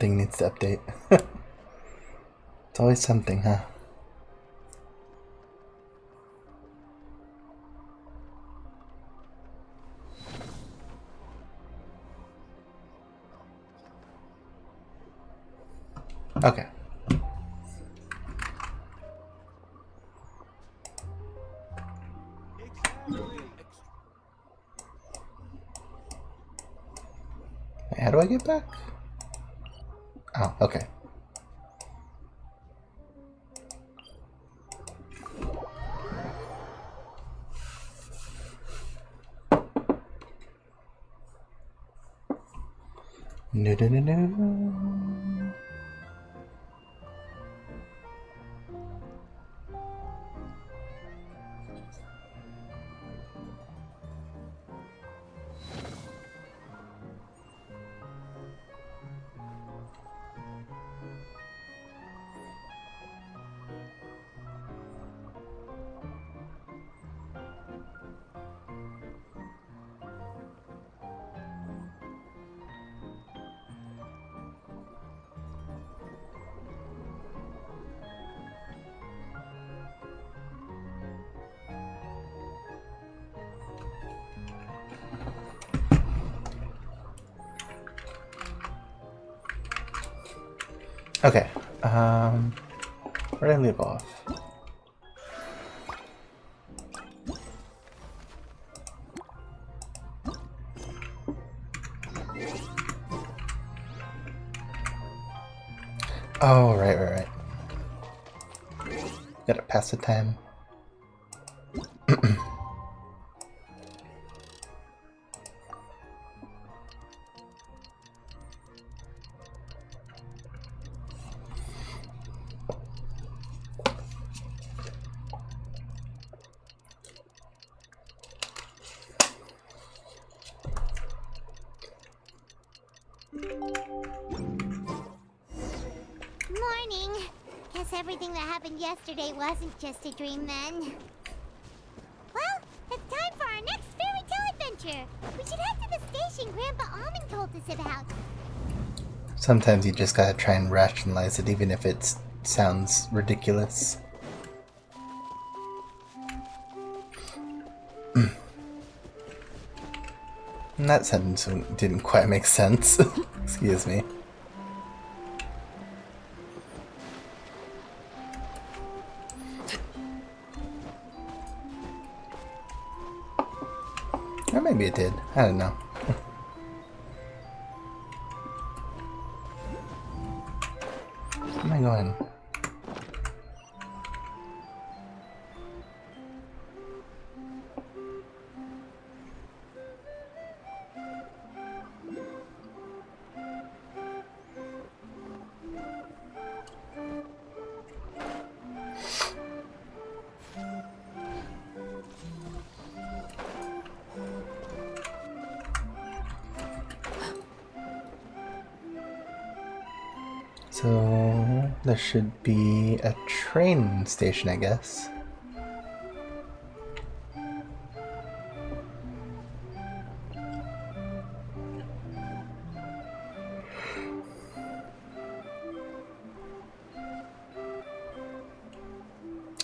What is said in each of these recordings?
something needs to update. It's always something, huh? Okay. Wait, how do I get back? Oh, okay. No, no, no, no. Okay. Where did I leave off? Oh, right. Gotta pass the time. Morning. Guess everything that happened yesterday wasn't just a dream then. Well, it's time for our next fairy tale adventure. We should head to the station Grandpa Almond told us about. Sometimes you just gotta try and rationalize it, even if it sounds ridiculous. That sentence didn't quite make sense. Excuse me. Or maybe it did. I don't know. Where am I going? So there should be a train station, I guess.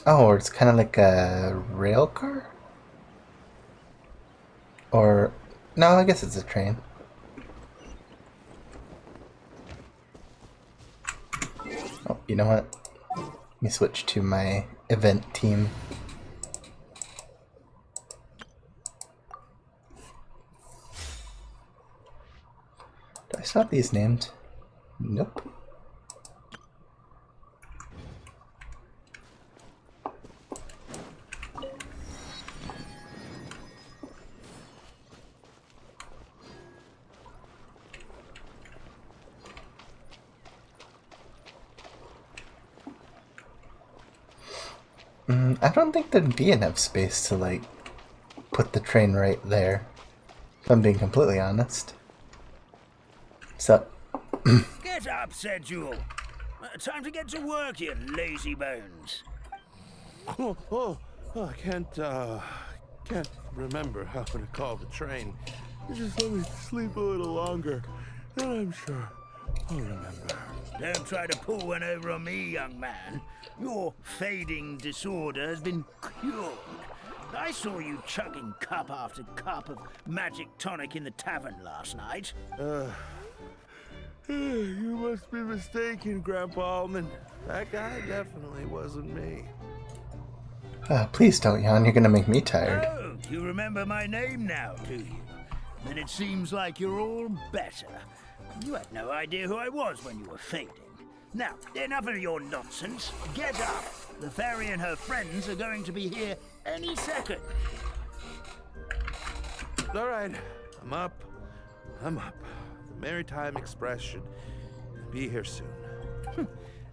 Oh, or it's kind of like a rail car? Or... no, I guess it's a train. Oh, you know what? Let me switch to my event team. Do I still have these named? Nope. I don't think there'd be enough space to, like, put the train right there, if I'm being completely honest. So... Get up, said Jewel. Time to get to work, you lazy bones. I can't remember how to call the train. You just let me sleep a little longer, then I'm sure I'll remember. Don't try to pull one over on me, young man. Your fading disorder has been cured. I saw you chugging cup after cup of magic tonic in the tavern last night. You must be mistaken, Grandpa Almond. That guy definitely wasn't me. Please don't yawn, you're gonna make me tired. Oh, you remember my name now, do you? Then it seems like you're all better. You had no idea who I was when you were fading. Now, enough of your nonsense. Get up. The fairy and her friends are going to be here any second. All right, I'm up. I'm up. The Maritime Express should be here soon.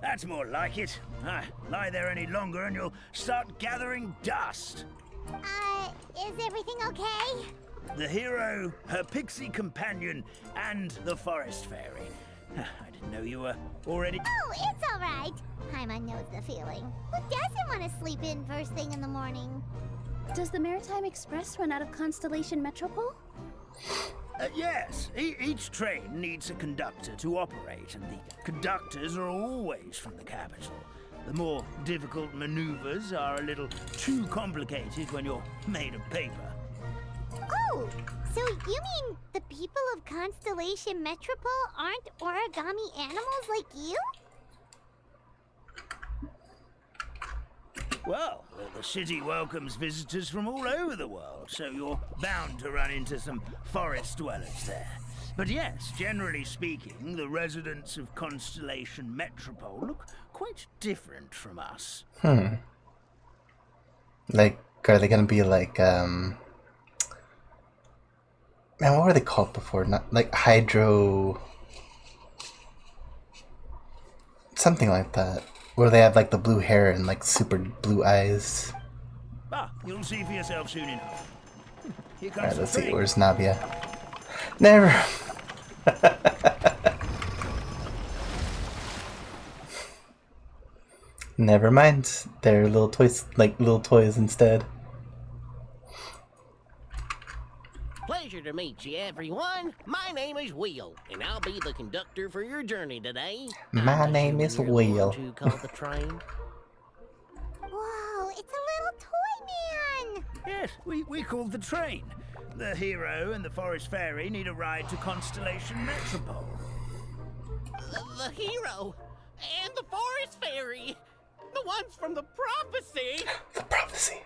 That's more like it. Lie there any longer and you'll start gathering dust. Is everything okay? The hero, her pixie companion, and the forest fairy. I didn't know you were already... Oh, it's all right. Paimon knows the feeling. Who doesn't want to sleep in first thing in the morning? Does the Maritime Express run out of Constellation Metropole? Yes, each train needs a conductor to operate, and the conductors are always from the capital. The more difficult maneuvers are a little too complicated when you're made of paper. Oh, so you mean the people of Constellation Metropole aren't origami animals like you? Well, the city welcomes visitors from all over the world, so you're bound to run into some forest dwellers there. But yes, generally speaking, the residents of Constellation Metropole look quite different from us. Like, are they gonna be like, man, what were they called before? Not like hydro... something like that. Where they have like the blue hair and like super blue eyes. You'll see for yourself soon enough. Here comes Alright, the let's see, train. where's Navia? Never! Never mind. They're little toys, like little toys instead. Pleasure to meet you, everyone. My name is Will, and I'll be the conductor for your journey today. My I'm name is assuming you're the Will. one who called the train. Whoa, it's a little toy man! Yes, we called the train. The hero and the forest fairy need a ride to Constellation Metropole. The hero and the forest fairy, the ones from the prophecy. The prophecy.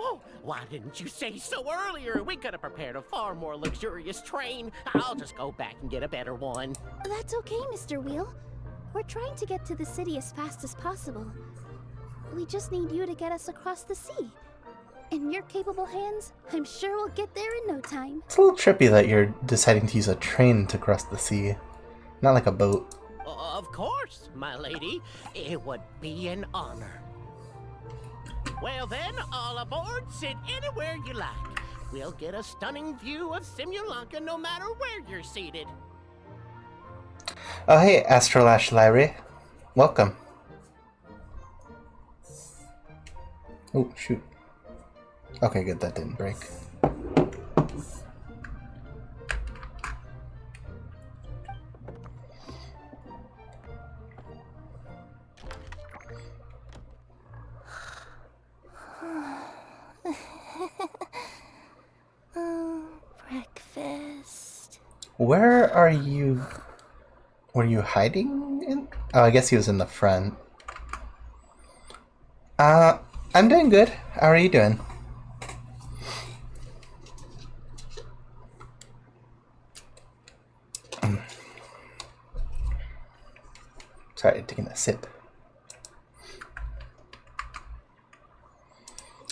Oh, why didn't you say so earlier? We could have prepared a far more luxurious train. I'll just go back and get a better one. That's okay, Mr. Wheel. We're trying to get to the city as fast as possible. We just need you to get us across the sea. In your capable hands, I'm sure we'll get there in no time. It's a little trippy that you're deciding to use a train to cross the sea. Not like a boat. Of course, my lady. It would be an honor. Well then, all aboard, sit anywhere you like. We'll get a stunning view of Simulanka no matter where you're seated. Oh hey, Astrolash Lyrie. Welcome. Oh, shoot. Okay, good, that didn't break. Breakfast. Where are you... Were you hiding in? Oh, I guess he was in the front. I'm doing good. How are you doing? Sorry, taking a sip.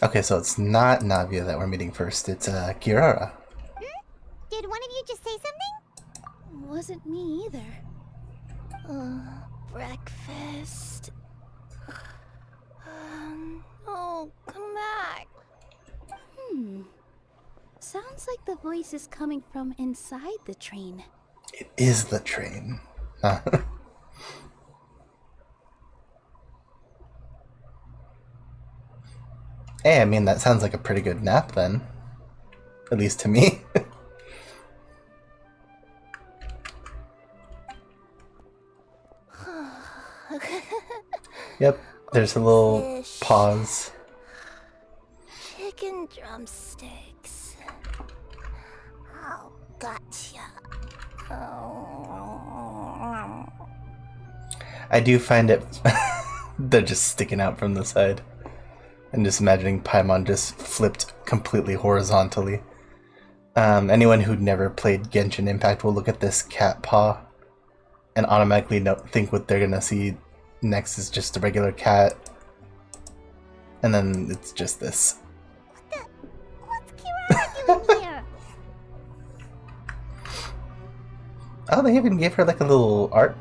Okay, so it's not Navia that we're meeting first, it's Kirara. Did one of you just say something? Wasn't me either. Breakfast. Oh, come back. Sounds like the voice is coming from inside the train. It is the train. Hey, I mean, that sounds like a pretty good nap then. At least to me. Yep, there's a little Fish. pause. Chicken drumsticks. Oh, gotcha. I do find it they're just sticking out from the side. And just imagining Paimon just flipped completely horizontally. Anyone who'd never played Genshin Impact will look at this cat paw and automatically think what they're gonna see next is just a regular cat. And then it's just this. What's Kirara doing here? Oh, they even gave her like a little art.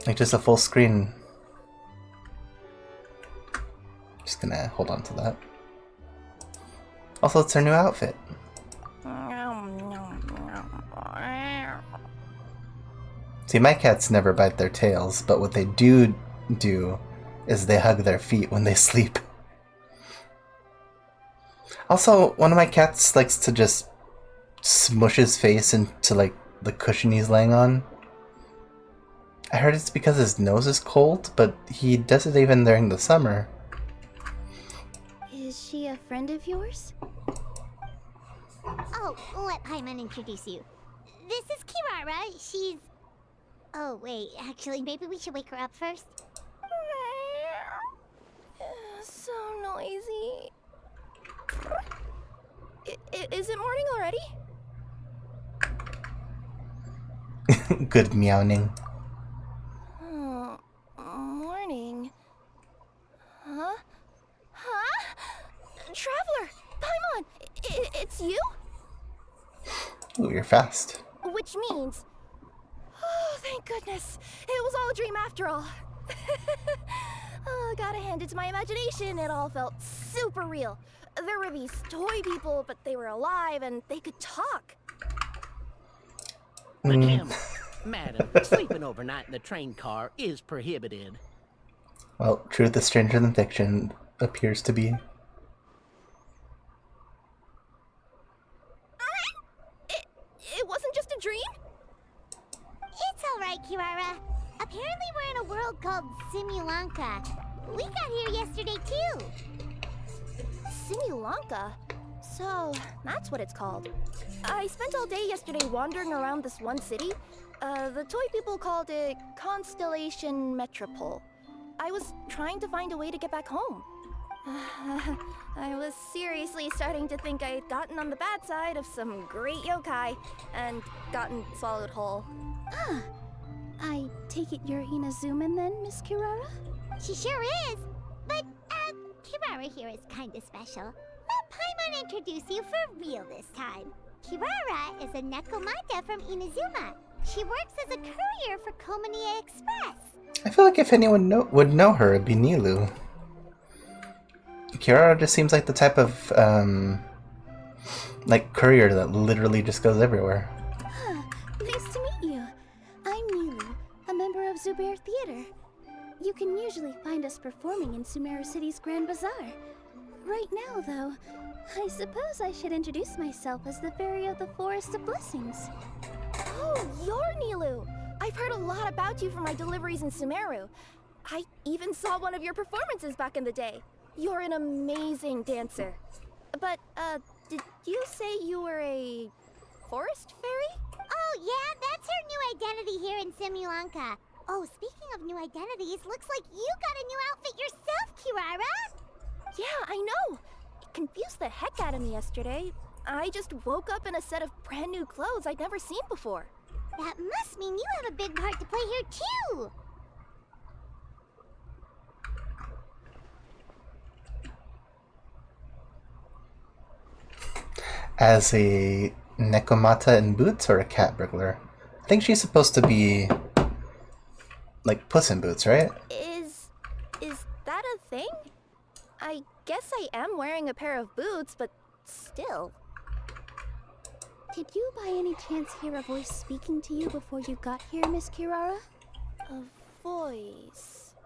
Like just a full screen. Just gonna hold on to that. Also, it's her new outfit. See, my cats never bite their tails, but what they do is they hug their feet when they sleep. Also, one of my cats likes to just smush his face into like the cushion he's laying on. I heard it's because his nose is cold, but he does it even during the summer. Is she a friend of yours? Oh, let Paimon introduce you. This is Kirara. She's... Oh, wait. Actually, maybe we should wake her up first. So noisy. Is it morning already? Good meowing. Oh, morning. Huh? Huh? Traveler! Paimon! It's you? Ooh, you're fast. Which means... Oh, thank goodness. It was all a dream after all. Oh, gotta hand it to my imagination. It all felt super real. There were these toy people, but they were alive and they could talk. Madam, sleeping overnight in the train car is prohibited. Well, truth is stranger than fiction appears to be. It wasn't just a dream? It's alright, Kirara. Apparently we're in a world called Simulanka. We got here yesterday, too. Simulanka? So, that's what it's called. I spent all day yesterday wandering around this one city. The toy people called it Constellation Metropole. I was trying to find a way to get back home. I was seriously starting to think I had gotten on the bad side of some great yokai and gotten swallowed whole. Ah, I take it you're Inazuman then, Miss Kirara? She sure is. But, Kirara here is kinda special. Let Paimon introduce you for real this time. Kirara is a Nekomata from Inazuma. She works as a courier for Komanie Express. I feel like if anyone would know her, it'd be Nilu. Kirara just seems like the type of, like, courier that literally just goes everywhere. Nice to meet you. I'm Nilu, a member of Zubair Theater. You can usually find us performing in Sumeru City's Grand Bazaar. Right now, though, I suppose I should introduce myself as the Fairy of the Forest of Blessings. Oh, you're Nilu! I've heard a lot about you from my deliveries in Sumeru. I even saw one of your performances back in the day. You're an amazing dancer. But, did you say you were a forest fairy? Oh, yeah, that's her new identity here in Simulanka. Oh, speaking of new identities, looks like you got a new outfit yourself, Kirara! Yeah, I know! It confused the heck out of me yesterday. I just woke up in a set of brand new clothes I'd never seen before. That must mean you have a big part to play here, too! As a Nekomata in Boots or a cat burglar? I think she's supposed to be like Puss in Boots, right? Is that a thing? I guess I am wearing a pair of boots, but still. Did you by any chance hear a voice speaking to you before you got here, Miss Kirara? A voice...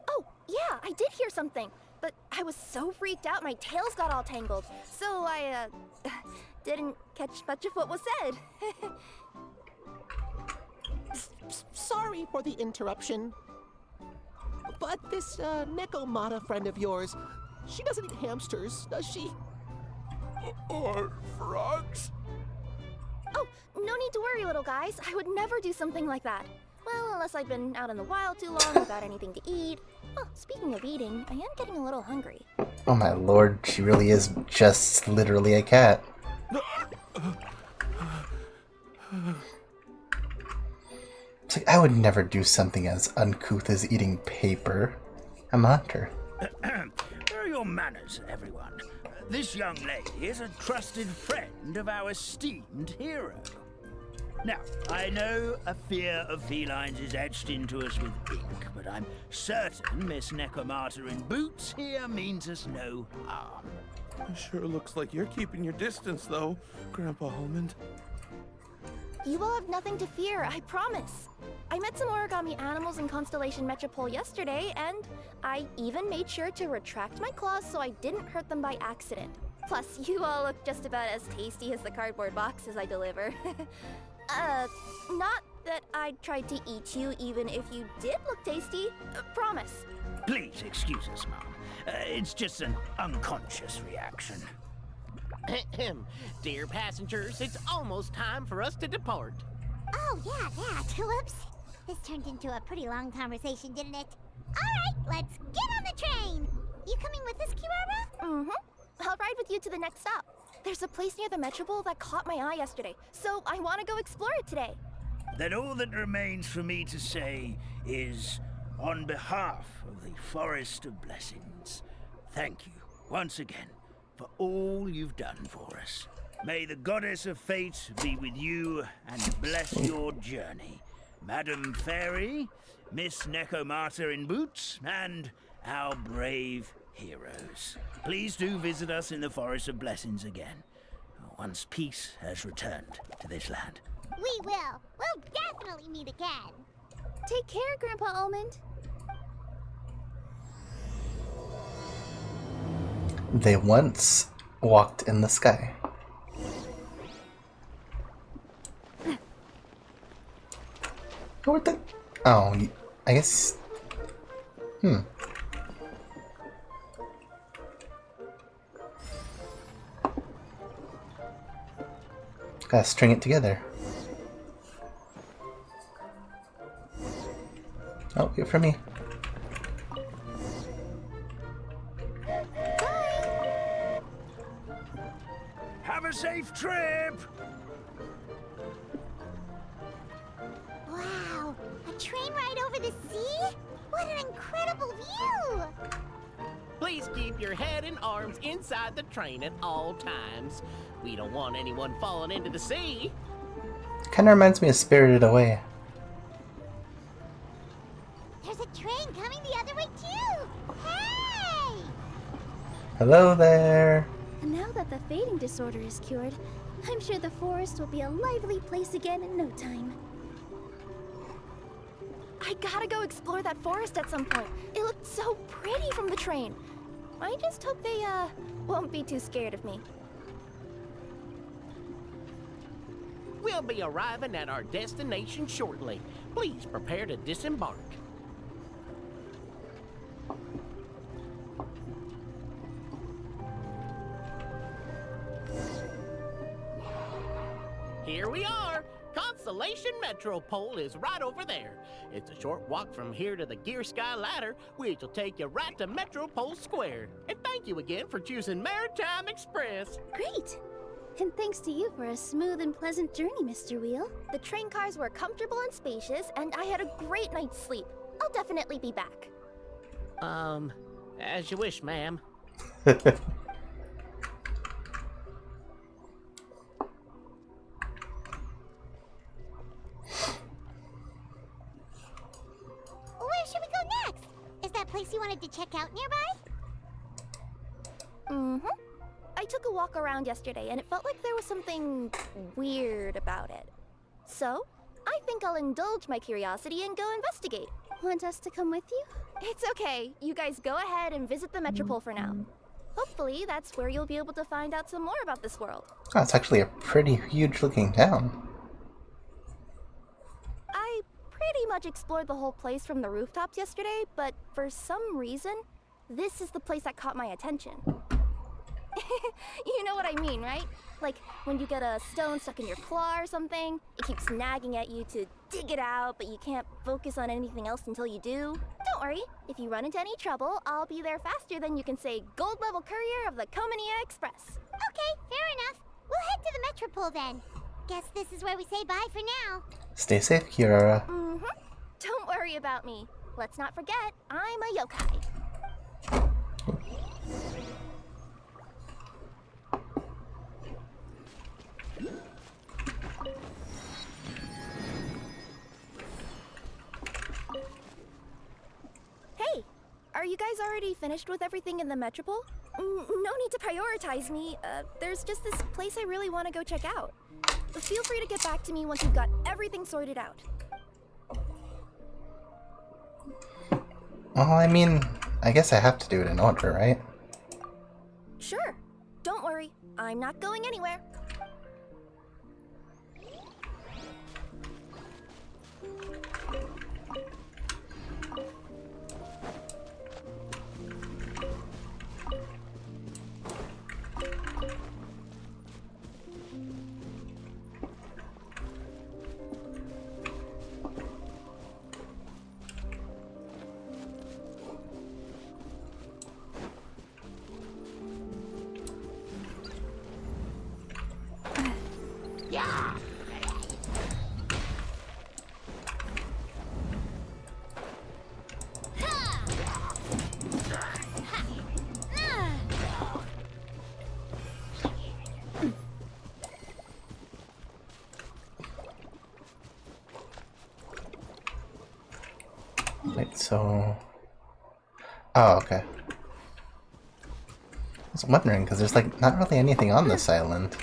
Oh, yeah, I did hear something. But I was so freaked out my tails got all tangled. So I, didn't catch much of what was said. Sorry for the interruption. But this Nekomata friend of yours, she doesn't eat hamsters, does she? Or frogs? Oh, no need to worry, little guys. I would never do something like that. Well, unless I've been out in the wild too long without anything to eat. Oh, speaking of eating, I am getting a little hungry. Oh my lord, she really is just literally a cat. It's like, I would never do something as uncouth as eating paper. I'm a hunter. Where are your manners, everyone? This young lady is a trusted friend of our esteemed hero. Now, I know a fear of felines is etched into us with ink, but I'm certain Miss Nekomata in boots here means us no harm. Sure looks like you're keeping your distance, though, Grandpa Almond. You will have nothing to fear, I promise. I met some origami animals in Constellation Metropole yesterday, and I even made sure to retract my claws so I didn't hurt them by accident. Plus, you all look just about as tasty as the cardboard boxes I deliver. Not that I tried to eat you, even if you did look tasty. Promise. Please excuse us, Mom. It's just an unconscious reaction. Dear passengers, it's almost time for us to depart. Oh, yeah, that. Whoops. This turned into a pretty long conversation, didn't it? All right, let's get on the train. You coming with us, Kirara? Mm-hmm. I'll ride with you to the next stop. There's a place near the Metropole that caught my eye yesterday, so I want to go explore it today. Then all that remains for me to say is, on behalf of the Forest of Blessings, thank you once again for all you've done for us. May the Goddess of Fate be with you and bless your journey. Madam Fairy, Miss Nekomata in boots, and our brave heroes. Please do visit us in the Forest of Blessings again, once peace has returned to this land. We will. We'll definitely meet again. Take care, Grandpa Almond. They once walked in the sky. What the? Oh, I guess. Gotta string it together. Oh, good for me. Have a safe trip! Wow, a train ride over the sea? What an incredible view! Please keep your head and arms inside the train at all times. We don't want anyone falling into the sea. Kinda reminds me of Spirited Away. There's a train coming the other way too! Hey! Hello there! And now that the fading disorder is cured, I'm sure the forest will be a lively place again in no time. I gotta go explore that forest at some point. It looked so pretty from the train. I just hope they, won't be too scared of me. We'll be arriving at our destination shortly. Please prepare to disembark. Here we are. Constellation Metropole is right over there. It's a short walk from here to the Gear Sky Ladder, which will take you right to Metropole Square. And thank you again for choosing Maritime Express. Great! And thanks to you for a smooth and pleasant journey, Mr. Wheel. The train cars were comfortable and spacious, and I had a great night's sleep. I'll definitely be back. As you wish, ma'am. Where should we go next? Is that place you wanted to check out nearby? Mm-hmm. I took a walk around yesterday, and it felt like there was something weird about it. So, I think I'll indulge my curiosity and go investigate. Want us to come with you? It's okay. You guys go ahead and visit the Metropole for now. Hopefully, that's where you'll be able to find out some more about this world. Oh, it's actually a pretty huge looking town. I much explored the whole place from the rooftops yesterday, but for some reason, this is the place that caught my attention. You know what I mean, right? Like when you get a stone stuck in your claw or something, it keeps nagging at you to dig it out, but you can't focus on anything else until you do. Don't worry, if you run into any trouble, I'll be there faster than you can say gold level courier of the Comania Express. Okay, fair enough. We'll head to the Metropole then. Guess this is where we say bye for now. Stay safe, Kirara. Mm-hmm. Don't worry about me. Let's not forget, I'm a yokai. Hey, are you guys already finished with everything in the Metropole? No need to prioritize me. There's just this place I really want to go check out. Feel free to get back to me once you've got everything sorted out. Well, I mean, I guess I have to do it in order, right? Sure. Don't worry. I'm not going anywhere. Wait, so... Oh, okay. I was wondering, because there's like not really anything on this island.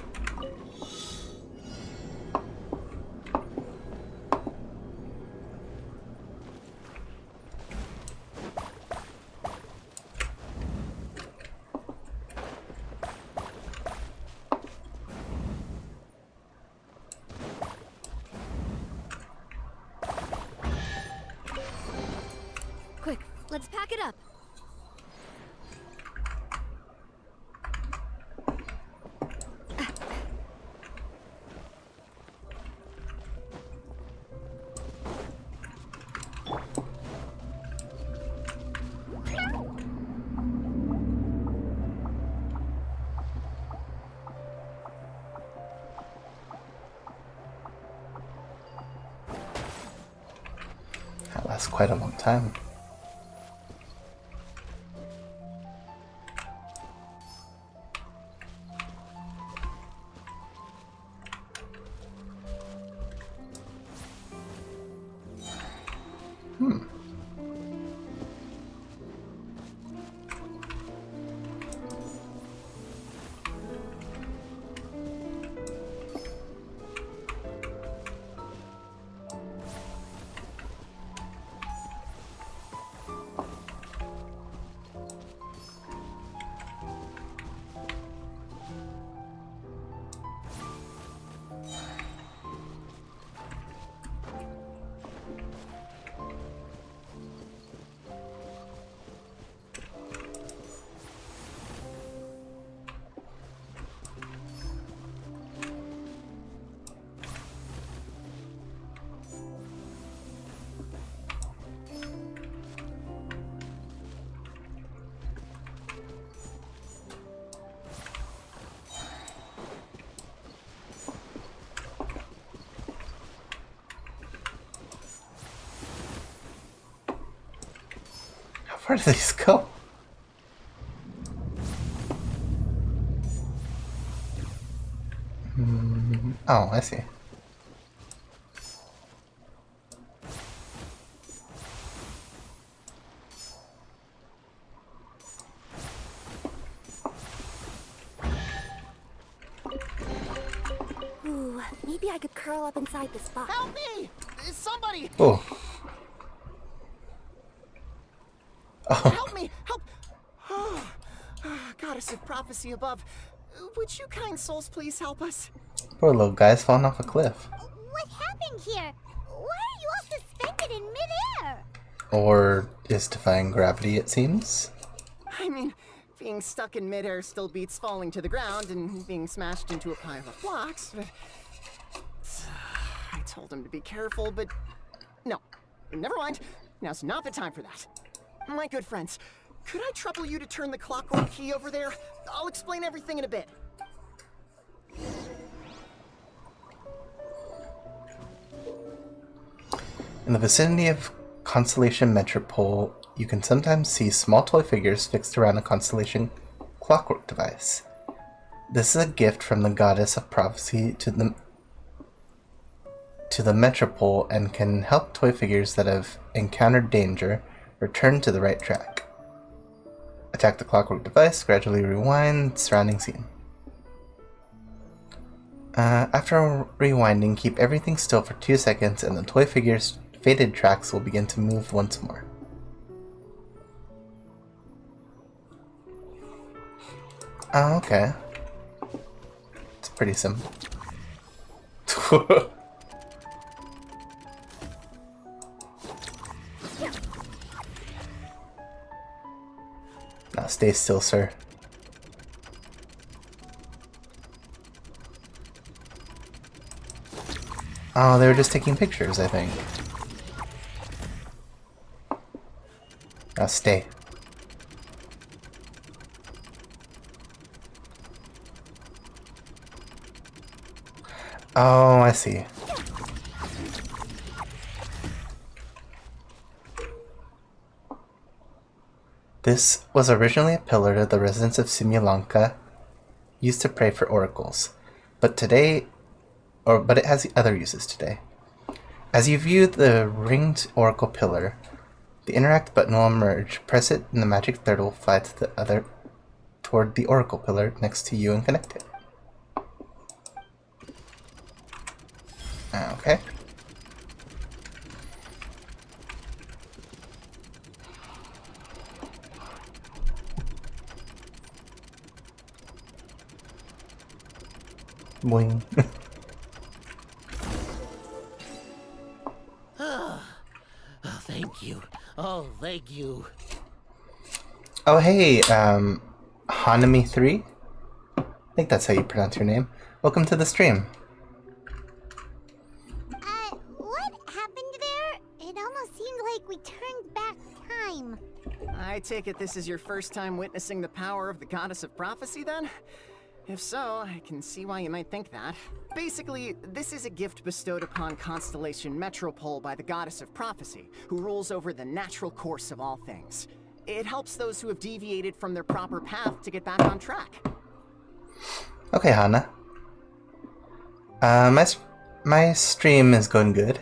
Quick, let's pack it up. That lasts quite a long time. Where do these go? Oh, I see. Ooh, maybe I could curl up inside this box. Help me! Somebody! Oh. Help me! Help! Goddess of prophecy above, would you kind souls please help us? Poor little guy's falling off a cliff. What happened here? Why are you all suspended in midair. Or is defying gravity, it seems. I mean, being stuck in midair still beats falling to the ground and being smashed into a pile of blocks, but... I told him to be careful, but... No. Never mind. Now's not the time for that. My good friends, could I trouble you to turn the clockwork key over there? I'll explain everything in a bit. In the vicinity of Constellation Metropole, you can sometimes see small toy figures fixed around a Constellation clockwork device. This is a gift from the goddess of prophecy to the Metropole and can help toy figures that have encountered danger return to the right track. Attack the clockwork device, gradually rewind surrounding scene. After rewinding, keep everything still for 2 seconds and the toy figure's faded tracks will begin to move once more. Oh, okay. It's pretty simple. Now stay still, sir. Oh, they were just taking pictures, I think. Now stay. Oh, I see. This was originally a pillar of the residents of Simulanka, used to pray for oracles, but it has other uses today. As you view the ringed oracle pillar, the interact button will emerge. Press it and the magic thread will fly toward the oracle pillar next to you and connect it. Okay. Boing. Oh, thank you. Oh, thank you. Oh, hey, Hanami3? I think that's how you pronounce your name. Welcome to the stream. What happened there? It almost seemed like we turned back time. I take it this is your first time witnessing the power of the goddess of prophecy, then? If so, I can see why you might think that. Basically, this is a gift bestowed upon Constellation Metropole by the goddess of prophecy, who rules over the natural course of all things. It helps those who have deviated from their proper path to get back on track. Okay, Hana. My stream is going good.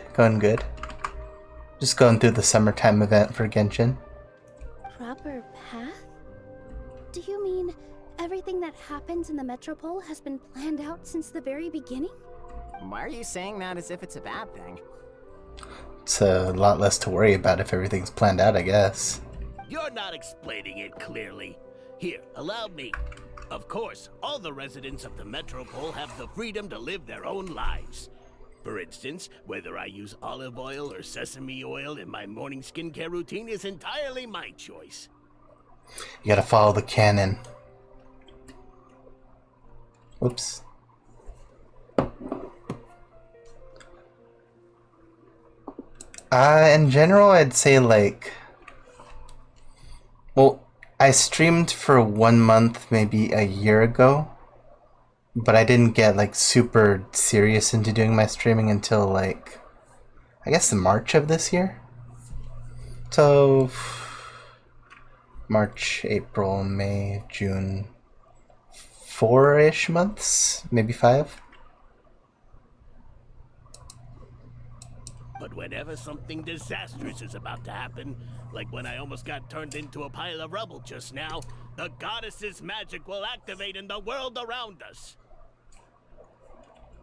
Just going through the summertime event for Genshin. Proper path? Do you mean everything that happens in the Metropole has been planned out since the very beginning? Why are you saying that as if it's a bad thing? It's a lot less to worry about if everything's planned out, I guess. You're not explaining it clearly. Here, allow me. Of course, all the residents of the Metropole have the freedom to live their own lives. For instance, whether I use olive oil or sesame oil in my morning skincare routine is entirely my choice. You gotta follow the canon. Whoops. In general, I'd say well, I streamed for 1 month, maybe a year ago, but I didn't get super serious into doing my streaming until I guess March of this year. So March, April, May, June, 4-ish months, maybe 5. But whenever something disastrous is about to happen, like when I almost got turned into a pile of rubble just now, the goddess's magic will activate in the world around us.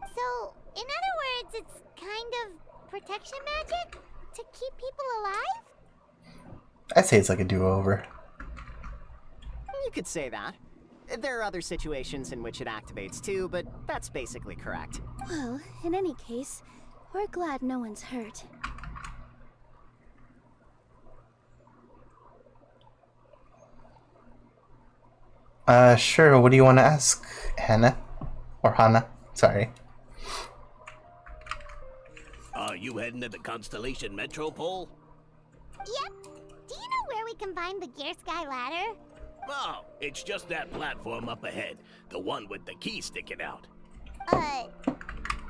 So, in other words, it's kind of protection magic? To keep people alive? I'd say it's like a do-over. You could say that. There are other situations in which it activates too, but that's basically correct. Well, in any case, we're glad no one's hurt. Sure. What do you want to ask, Hannah? Or Hannah? Sorry. Are you heading to the Constellation Metropole? Yep. Do you know where we can find the Gear Sky ladder? Oh, it's just that platform up ahead. The one with the key sticking out. That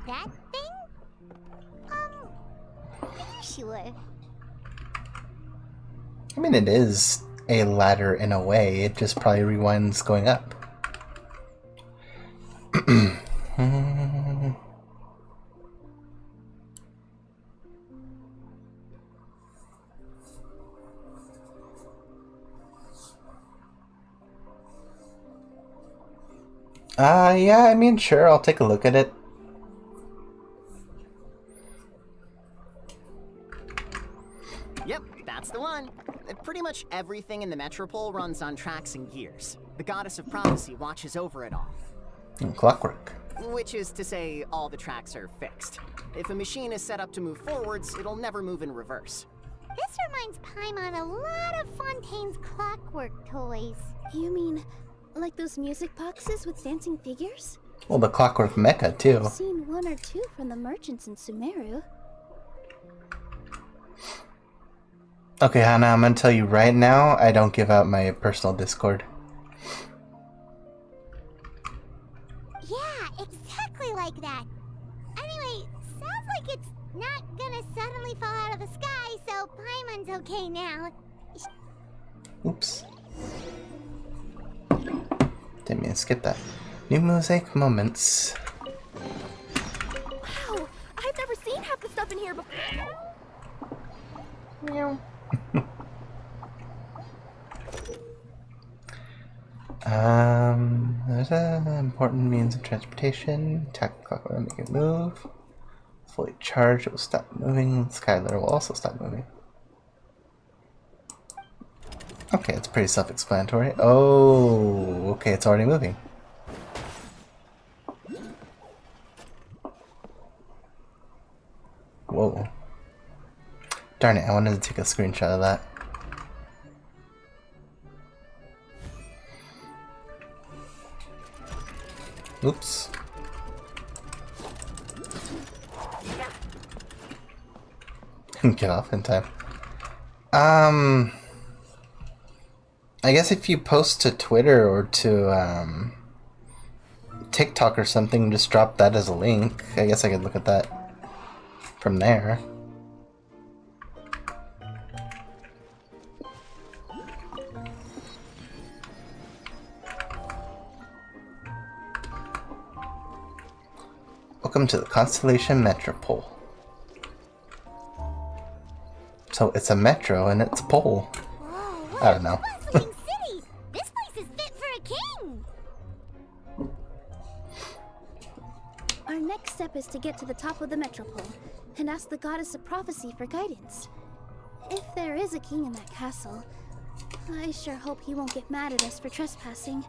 thing? Are you sure? I mean, it is a ladder in a way. It just probably rewinds going up. Yeah, I mean, sure, I'll take a look at it. Yep, that's the one. Pretty much everything in the Metropole runs on tracks and gears. The Goddess of Prophecy watches over it all. Clockwork. Which is to say, all the tracks are fixed. If a machine is set up to move forwards, it'll never move in reverse. This reminds Paimon a lot of Fontaine's clockwork toys. You mean, like those music boxes with dancing figures? Well, the Clockwork Mecha, too. I've seen one or two from the merchants in Sumeru. Okay, Hannah, I'm gonna tell you right now, I don't give out my personal Discord. Yeah, exactly like that. Anyway, sounds like it's not gonna suddenly fall out of the sky, so Paimon's okay now. Oops. Didn't mean to skip that. New mosaic moments. Wow, I've never seen half the stuff in here before. Meow. There's an important means of transportation. Attack the clock will make it move. Fully charged, it will stop moving. Skylar will also stop moving. Okay, it's pretty self-explanatory. Oh, okay, it's already moving. Whoa. Darn it, I wanted to take a screenshot of that. Oops. Get off in time. I guess if you post to Twitter or to TikTok or something, just drop that as a link. I guess I could look at that from there. Welcome to the Constellation Metropole. So it's a metro and it's a pole. Whoa, I don't know. Bustling city! This place is fit for a king! Our next step is to get to the top of the Metropole and ask the Goddess of Prophecy for guidance. If there is a king in that castle, I sure hope he won't get mad at us for trespassing.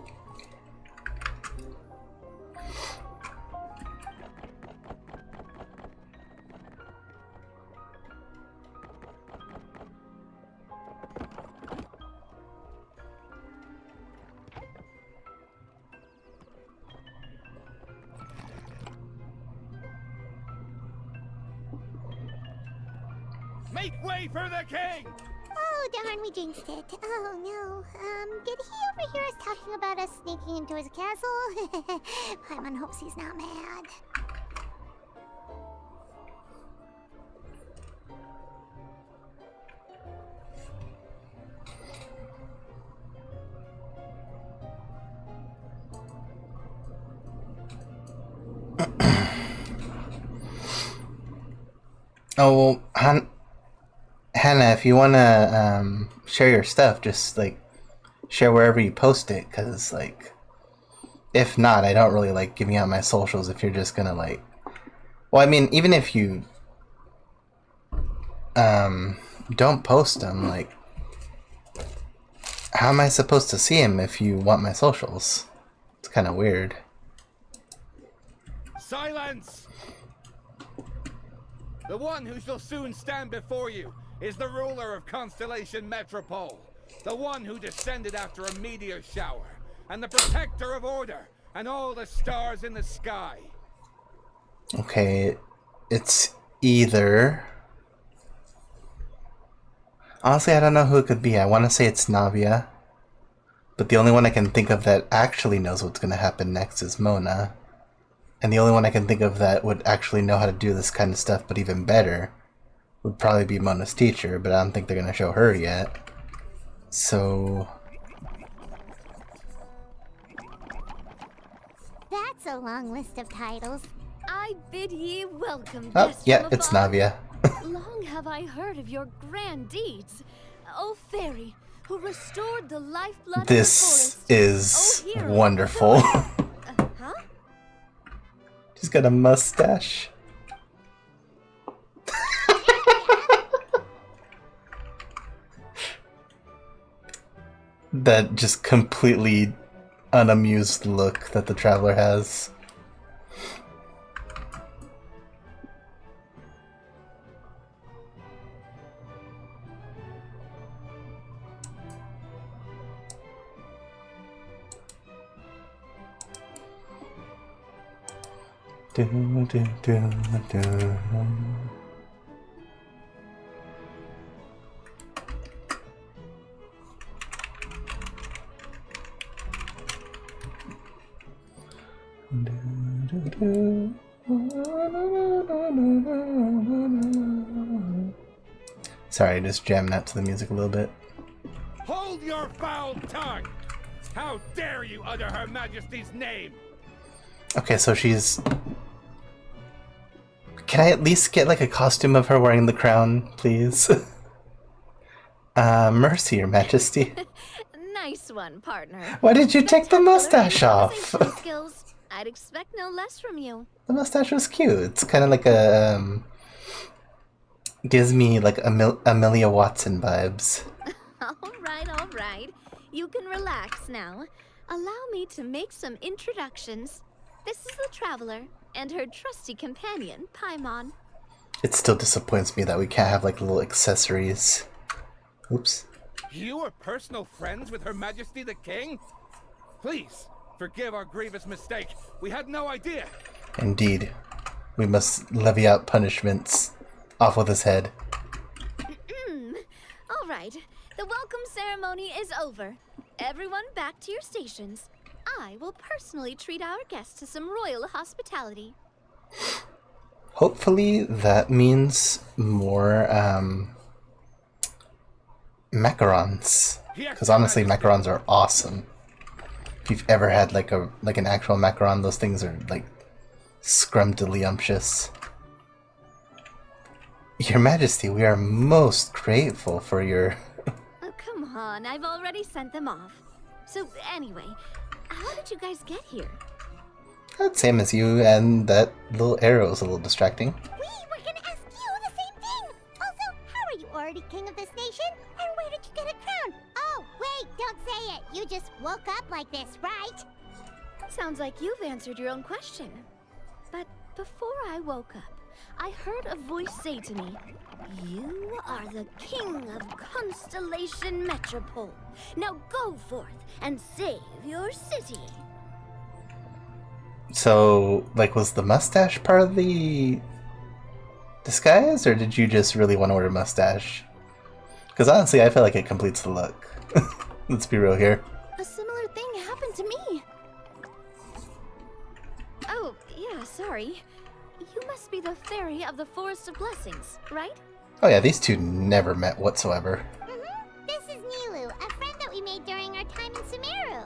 Make way for the king! Oh, darn, we jinxed it. Oh, no. Did he overhear us talking about us sneaking into his castle? Paimon hopes he's not mad. Oh, well, Hannah, if you want to share your stuff, just, like, share wherever you post it, because, like, if not, I don't really like giving out my socials if you're just gonna, like... Well, I mean, even if you don't post them, like, how am I supposed to see them if you want my socials? It's kind of weird. Silence! The one who shall soon stand before you is the ruler of Constellation Metropole, the one who descended after a meteor shower, and the protector of order, and all the stars in the sky. Okay, it's either... Honestly, I don't know who it could be. I want to say it's Navia. But the only one I can think of that actually knows what's going to happen next is Mona. And the only one I can think of that would actually know how to do this kind of stuff, but even better, would probably be Mona's teacher, but I don't think they're going to show her yet. So... That's a long list of titles. I bid ye welcome, Oh, guests yeah, from it's afar. Navia. Long have I heard of your grand deeds. O fairy, who restored the lifeblood This of the is forest. O hero, wonderful. huh? She's got a mustache. That just completely unamused look that the traveler has. Do, do, do, do. Sorry, just jamming out to the music a little bit. Hold your foul tongue! How dare you utter Her Majesty's name? Okay, so she's... Can I at least get like a costume of her wearing the crown, please? Mercy, Your Majesty. Nice one, partner. Why did you take the mustache off? Conversation skills. I'd expect no less from you. The mustache was cute. It's kind of like a... gives me like Amelia Watson vibes. All right. You can relax now. Allow me to make some introductions. This is the Traveler, and her trusty companion, Paimon. It still disappoints me that we can't have like little accessories. Oops. You are personal friends with Her Majesty the King? Please, forgive our grievous mistake. We had no idea. Indeed. We must levy out punishments. Off with his head. All right. The welcome ceremony is over. Everyone back to your stations. I will personally treat our guests to some royal hospitality. Hopefully that means more, macarons. Because honestly, macarons are awesome. If you've ever had like an actual macaron, those things are like scrumptious. Your Majesty, we are most grateful for your... Oh, come on. I've already sent them off. So, anyway, how did you guys get here? Same as you, and that little arrow is a little distracting. We were gonna ask you the same thing! Also, how are you already king of this nation? And where did you get a crown? Oh, wait, don't say it! You just woke up like this, right? Sounds like you've answered your own question. But before I woke up, I heard a voice say to me, "You are the king of Constellation Metropole. Now go forth and save your city." So, like, was the mustache part of the disguise, or did you just really want to wear a mustache? Because honestly, I feel like it completes the look. Let's be real here. A similar thing happened to me. Oh, yeah, sorry. You must be the fairy of the Forest of Blessings, right? Oh yeah, these two never met whatsoever. This is Nilu, a friend that we made during our time in Sumeru.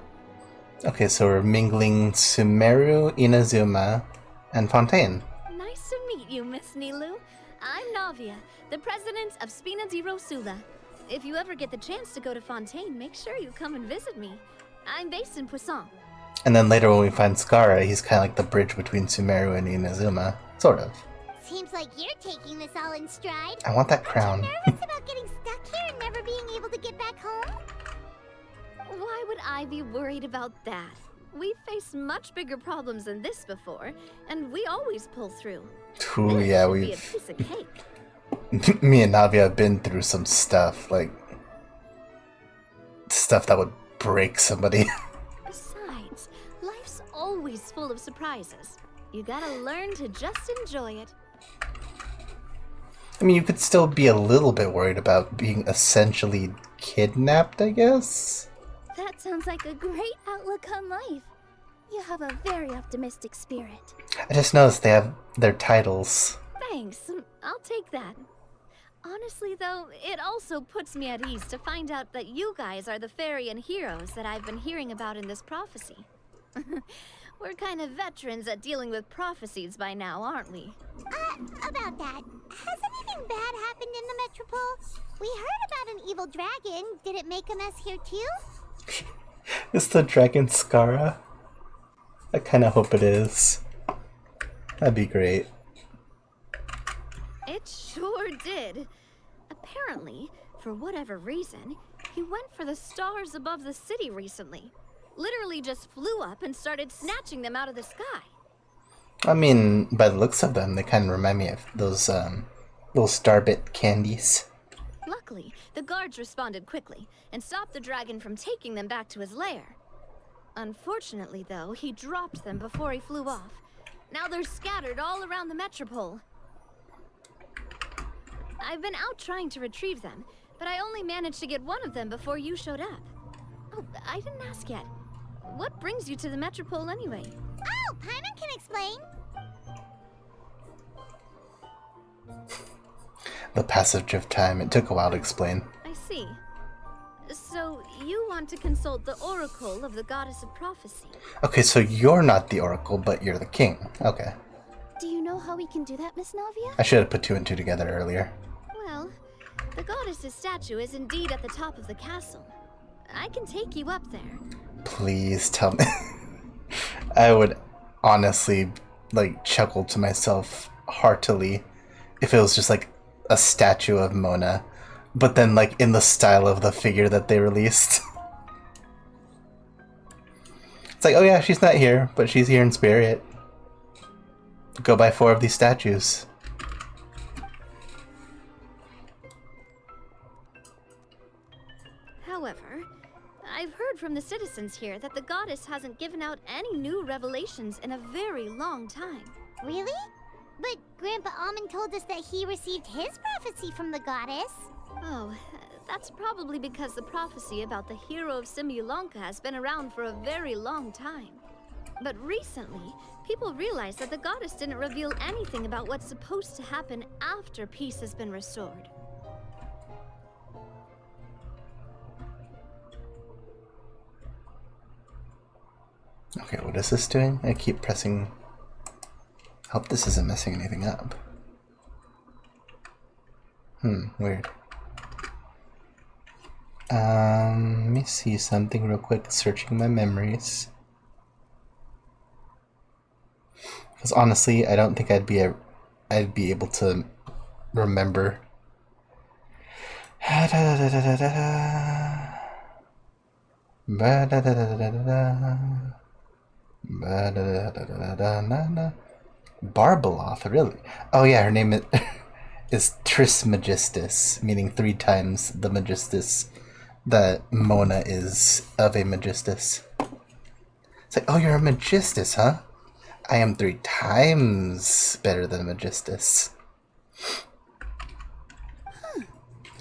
Okay, so we're mingling Sumeru, Inazuma, and Fontaine. Nice to meet you, Miss Nilu. I'm Navia, the president of Spina di Rosula. If you ever get the chance to go to Fontaine, make sure you come and visit me. I'm based in Poisson. And then later when we find Skara, he's kind of like the bridge between Sumeru and Inazuma. Sort of. Seems like you're taking this all in stride. I want that crown. Nervous about getting stuck here and never being able to get back home? Why would I be worried about that? We've faced much bigger problems than this before, and we always pull through. Ooh, This yeah, should be a we've... piece of cake. Me and Navia have been through some stuff, like... stuff that would break somebody. So, city's full of surprises. You gotta learn to just enjoy it. I mean, you could still be a little bit worried about being essentially kidnapped, I guess? That sounds like a great outlook on life. You have a very optimistic spirit. I just noticed they have their titles. Thanks, I'll take that. Honestly, though, it also puts me at ease to find out that you guys are the fairy and heroes that I've been hearing about in this prophecy. We're kind of veterans at dealing with prophecies by now, aren't we? About that, has anything bad happened in the Metropole? We heard about an evil dragon. Did it make a mess here too? Is the dragon Skara? I kind of hope it is. That'd be great. It sure did. Apparently, for whatever reason, he went for the stars above the city recently. Literally just flew up and started snatching them out of the sky. I mean, by the looks of them, they kind of remind me of those little starbit candies. Luckily, the guards responded quickly and stopped the dragon from taking them back to his lair. Unfortunately, though, he dropped them before he flew off. Now they're scattered all around the Metropole. I've been out trying to retrieve them, but I only managed to get one of them before you showed up. Oh, I didn't ask yet. What brings you to the Metropole anyway? Oh, Paimon can explain. The passage of time. It took a while to explain. I see. So, you want to consult the oracle of the goddess of prophecy? Okay, so you're not the oracle, but you're the king. Okay. Do you know how we can do that, Miss Navia? I should have put two and two together earlier. Well, the goddess's statue is indeed at the top of the castle. I can take you up there. Please tell me. I would honestly, chuckle to myself heartily if it was just, a statue of Mona, but then, in the style of the figure that they released. It's oh yeah, she's not here, but she's here in spirit. Go buy 4 of these statues. However, I've heard from the citizens here that the goddess hasn't given out any new revelations in a very long time. Really? But Grandpa Almond told us that he received his prophecy from the goddess. Oh, that's probably because the prophecy about the hero of Simulanka has been around for a very long time. But recently, people realized that the goddess didn't reveal anything about what's supposed to happen after peace has been restored. Okay, what is this doing? I keep pressing... Hope this isn't messing anything up. Weird. Let me see something real quick. Searching my memories. Because honestly, I don't think I'd be able to remember. Barbeloth, really? Oh yeah, her name is Trismegistus, meaning 3 times the Magistus that Mona is of a Magistus. It's oh, you're a Magistus, huh? I am 3 times better than a Magistus.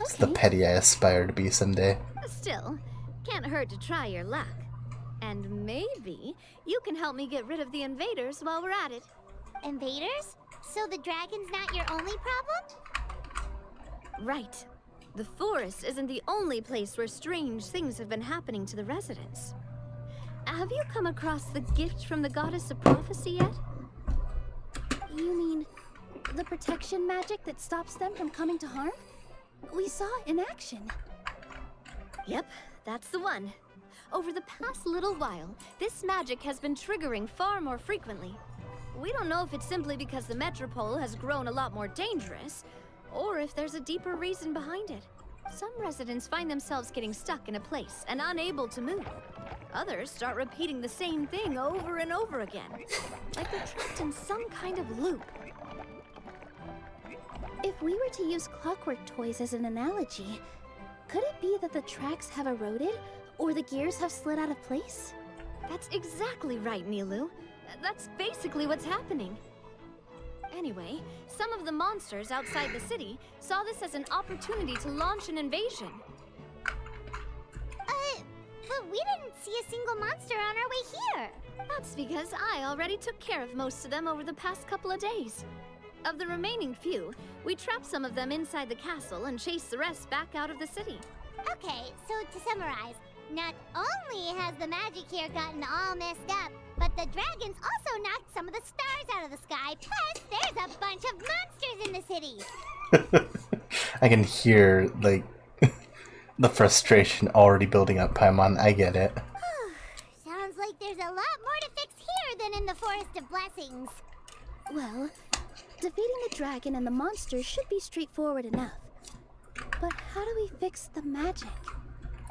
It's the petty I aspire to be someday. Still, can't hurt to try your luck. And maybe you can help me get rid of the invaders while we're at it. Invaders? So the dragon's not your only problem? Right. The forest isn't the only place where strange things have been happening to the residents. Have you come across the gift from the goddess of prophecy yet? You mean the protection magic that stops them from coming to harm? We saw it in action. Yep, that's the one. Over the past little while, this magic has been triggering far more frequently. We don't know if it's simply because the Metropole has grown a lot more dangerous, or if there's a deeper reason behind it. Some residents find themselves getting stuck in a place and unable to move. Others start repeating the same thing over and over again, like they're trapped in some kind of loop. If we were to use clockwork toys as an analogy, could it be that the tracks have eroded, or the gears have slid out of place? That's exactly right, Nilu. That's basically what's happening. Anyway, some of the monsters outside the city saw this as an opportunity to launch an invasion. But we didn't see a single monster on our way here. That's because I already took care of most of them over the past couple of days. Of the remaining few, we trapped some of them inside the castle and chased the rest back out of the city. Okay, so to summarize, not only has the magic here gotten all messed up, but the dragons also knocked some of the stars out of the sky, plus there's a bunch of monsters in the city! I can hear, like, the frustration already building up, Paimon. I get it. Sounds like there's a lot more to fix here than in the Forest of Blessings. Well, defeating the dragon and the monsters should be straightforward enough. But how do we fix the magic?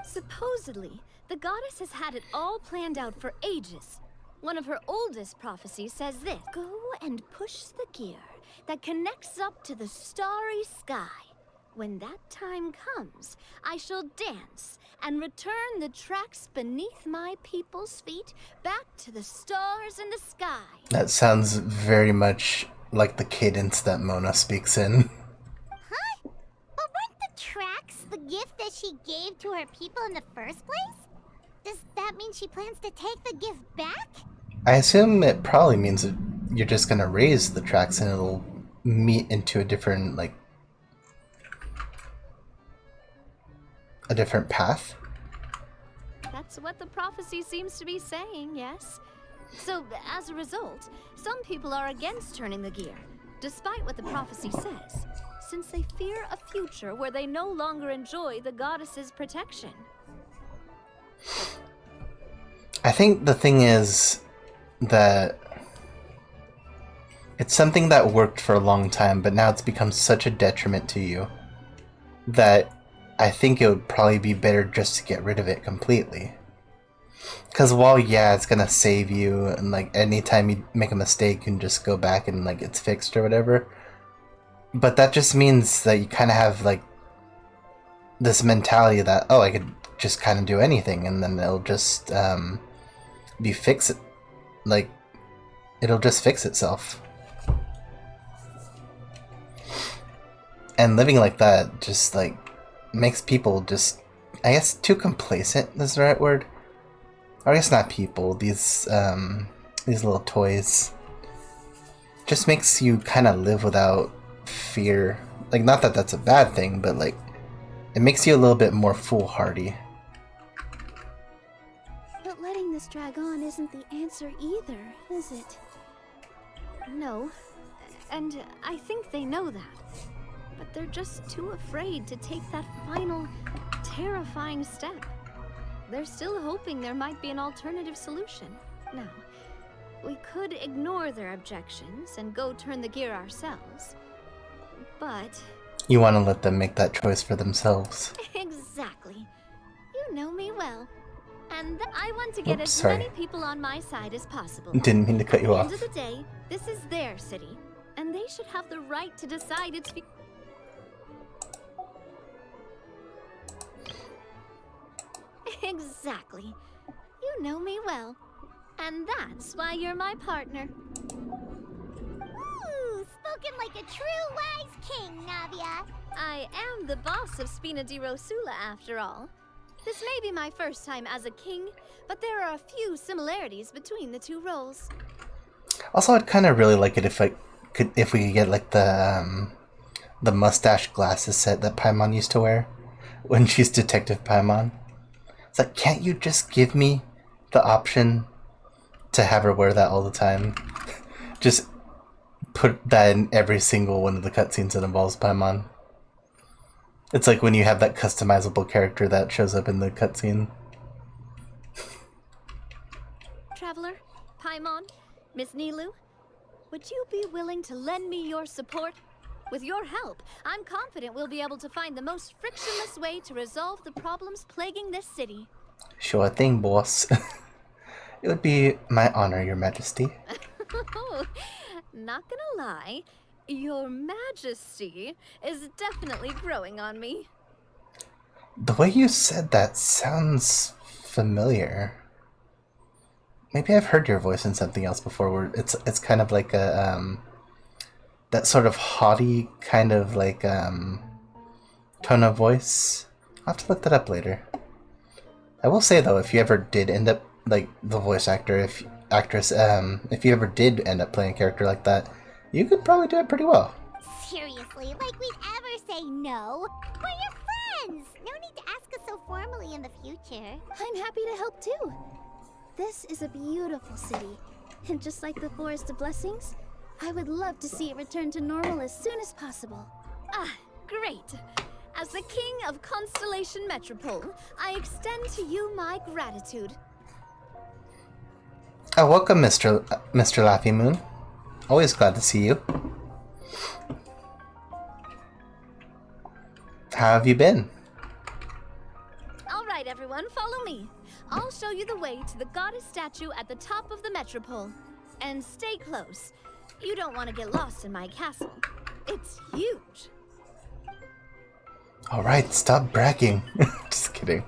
Supposedly, the goddess has had it all planned out for ages. One of her oldest prophecies says this: go and push the gear that connects up to the starry sky. When that time comes, I shall dance and return the tracks beneath my people's feet back to the stars in the sky. That sounds very much like the cadence that Mona speaks in. Huh? But weren't the tracks the gift that she gave to her people in the first place? Does that mean she plans to take the gift back? I assume it probably means that you're just gonna raise the tracks and it'll meet into a different, like, a different path. That's what the prophecy seems to be saying, yes. So, as a result, some people are against turning the gear, despite what the prophecy says, since they fear a future where they no longer enjoy the goddess's protection. I think the thing is that it's something that worked for a long time, but now it's become such a detriment to you that I think it would probably be better just to get rid of it completely. Because while, yeah, it's gonna save you, and like anytime you make a mistake, you can just go back and like it's fixed or whatever. But that just means that you kind of have like this mentality that, oh, I could just kind of do anything, and then it'll just be fixed. Like, it'll just fix itself. And living like that just like makes people just, I guess, too complacent is the right word. Or I guess not people, these little toys. Just makes you kind of live without fear. Like, not that that's a bad thing, but like, it makes you a little bit more foolhardy. But letting this drag on isn't the answer either, is it? No, and I think they know that. But they're just too afraid to take that final, terrifying step. They're still hoping there might be an alternative solution. Now, we could ignore their objections and go turn the gear ourselves. But... You want to let them make that choice for themselves. Exactly. You know me well. And I want to get as sorry. many people on my side as possible. Didn't mean to cut you off. At the end of the day, this is their city. And they should have the right to decide its future. Exactly. You know me well. And that's why you're my partner. Ooh, spoken like a true wise king, Navia. I am the boss of Spina di Rosula, after all. This may be my first time as a king, but there are a few similarities between the two roles. Also, I'd kind of really like it if we could get like the mustache glasses set that Paimon used to wear when she's Detective Paimon. It's like, can't you just give me the option to have her wear that all the time? Just put that in every single one of the cutscenes that involves Paimon. It's like when you have that customizable character that shows up in the cutscene. Traveler, Paimon, Miss Nilu, would you be willing to lend me your support? With your help, I'm confident we'll be able to find the most frictionless way to resolve the problems plaguing this city. Sure thing, boss. It would be my honor, Your Majesty. Not gonna lie, Your Majesty is definitely growing on me. The way you said that sounds familiar. maybe I've heard your voice in something else before. Where it's kind of like a that sort of haughty kind of like tone of voice. I'll have to look that up later. I will say though, if you ever did end up like the voice actor, if you ever did end up playing a character like that, you could probably do it pretty well. Seriously, like we'd ever say no? We're your friends! No need to ask us so formally in the future. I'm happy to help too. This is a beautiful city, and just like the Forest of Blessings, I would love to see it return to normal as soon as possible. Ah, great. As the King of Constellation Metropole, I extend to you my gratitude. Oh, welcome, Mr. Laffy Moon. Always glad to see you. How have you been? All right, everyone, follow me. I'll show you the way to the goddess statue at the top of the Metropole. And stay close. You don't want to get lost in my castle. It's huge. Alright, stop bragging. Just kidding.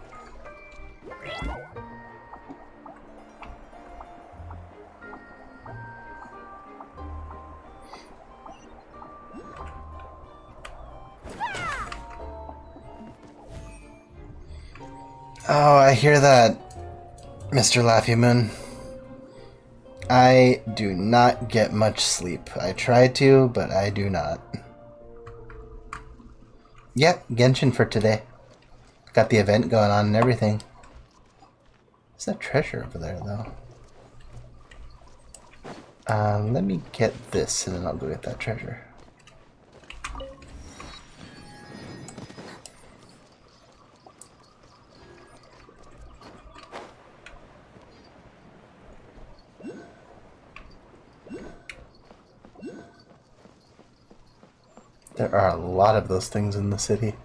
Oh, I hear that, Mr. Laffy Moon. I do not get much sleep. I try to, but I do not. Yep, Genshin for today. Got the event going on and everything. There's that treasure over there, though. Let me get this, and then I'll go get that treasure. There are a lot of those things in the city.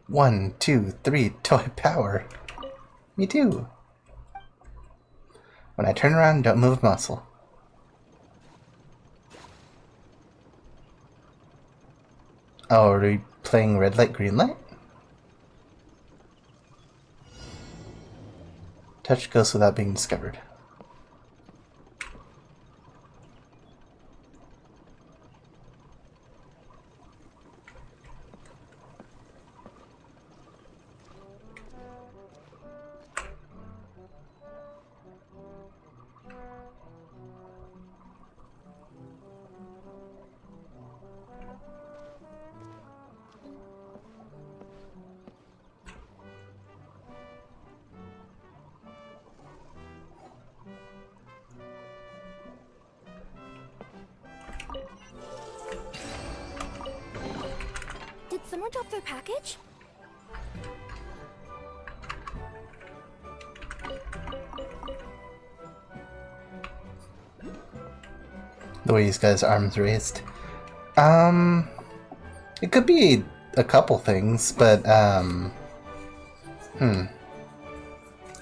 1, 2, 3, toy power. Me too. When I turn around, don't move a muscle. Oh, are we playing red light, green light? Touch ghosts without being discovered. Did someone drop their package? The way he's got his arms raised. It could be a couple things, but, I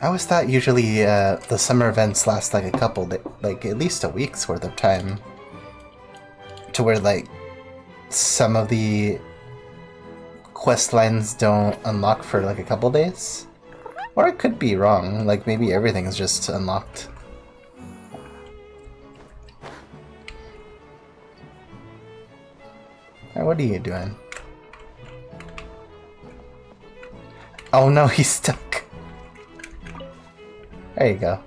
always thought usually, the summer events last like a couple, like at least a week's worth of time. To where, like, some of the quest lines don't unlock for like a couple days. Or I could be wrong, like maybe everything's just unlocked. Hey, what are you doing? Oh no, he's stuck. There you go.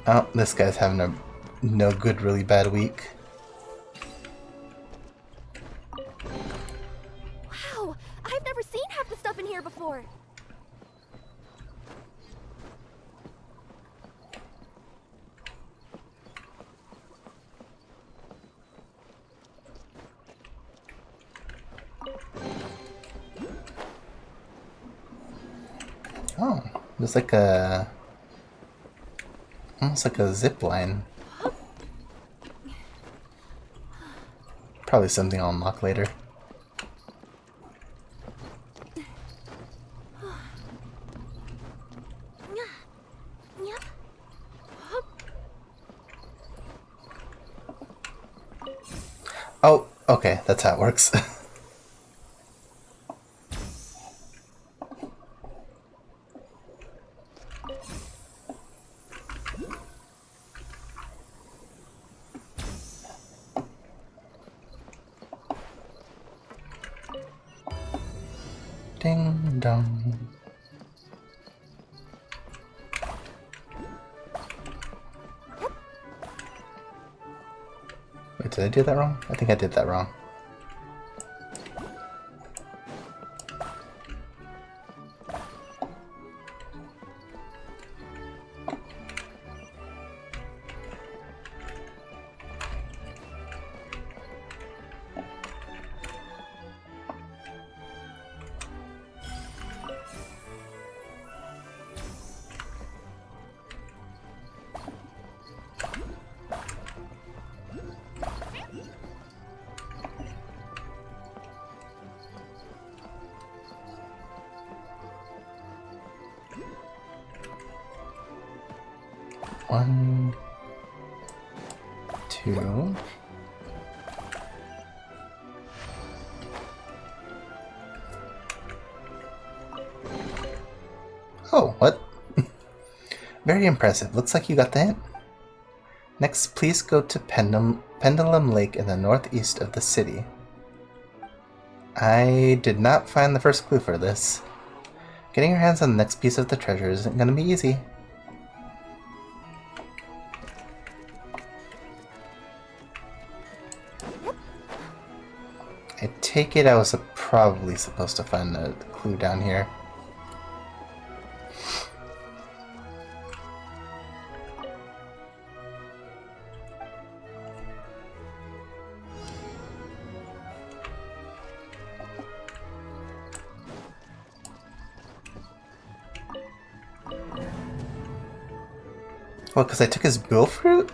Oh, this guy's having a no good, really bad week. Wow, I've never seen half the stuff in here before. Oh, there's like a... almost like a zip line. Probably something I'll unlock later. Yep. Oh, okay, that's how it works. Ding dong. Wait, did I do that wrong? I think I did that wrong. One, two. Oh, what? Very impressive. Looks like you got the hint. Next, please go to Pendulum Lake in the northeast of the city. I did not find the first clue for this. Getting your hands on the next piece of the treasure isn't going to be easy. I take it I was probably supposed to find a clue down here. Well, because I took his bill fruit?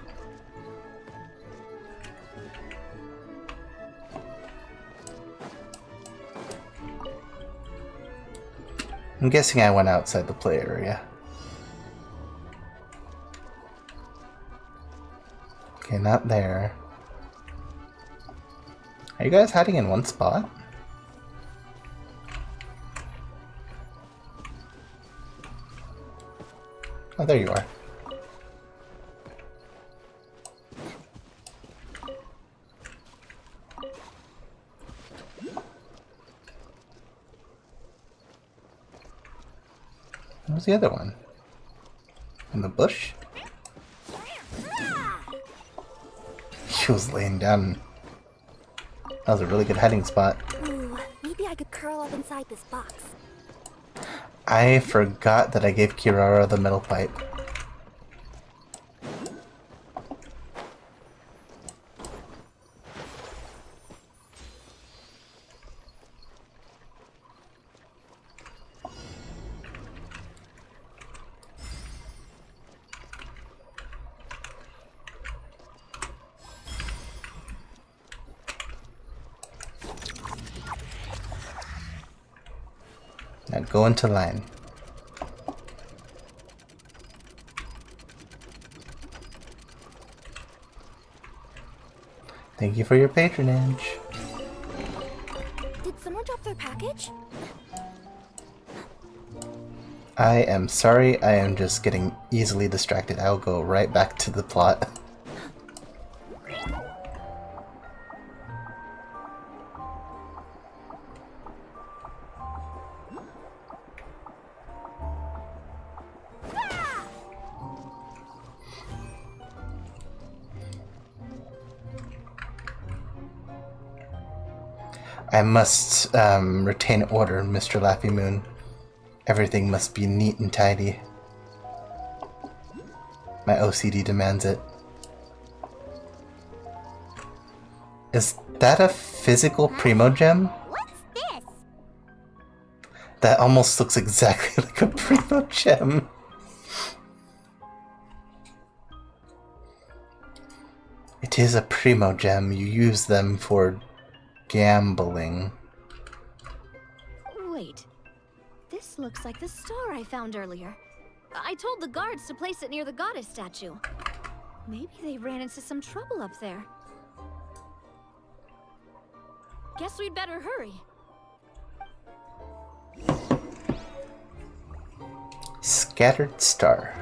I'm guessing I went outside the play area. Okay, not there. Are you guys hiding in one spot? Oh, there you are. Where's the other one? In the bush? He was laying down. That was a really good hiding spot. Ooh, maybe I could curl up inside this box. I forgot that I gave Kirara the metal pipe. Now go into line. Thank you for your patronage. Did someone drop their package? I am sorry, I am just getting easily distracted. I'll go right back to the plot. I must retain order, Mr. Laffy Moon. Everything must be neat and tidy. My OCD demands it. Is that a physical Primo Gem? What's this? That almost looks exactly like a Primo Gem. It is a Primo Gem. You use them for gambling. Wait. This looks like the star I found earlier. I told the guards to place it near the goddess statue. Maybe they ran into some trouble up there. Guess we'd better hurry. Scattered Star.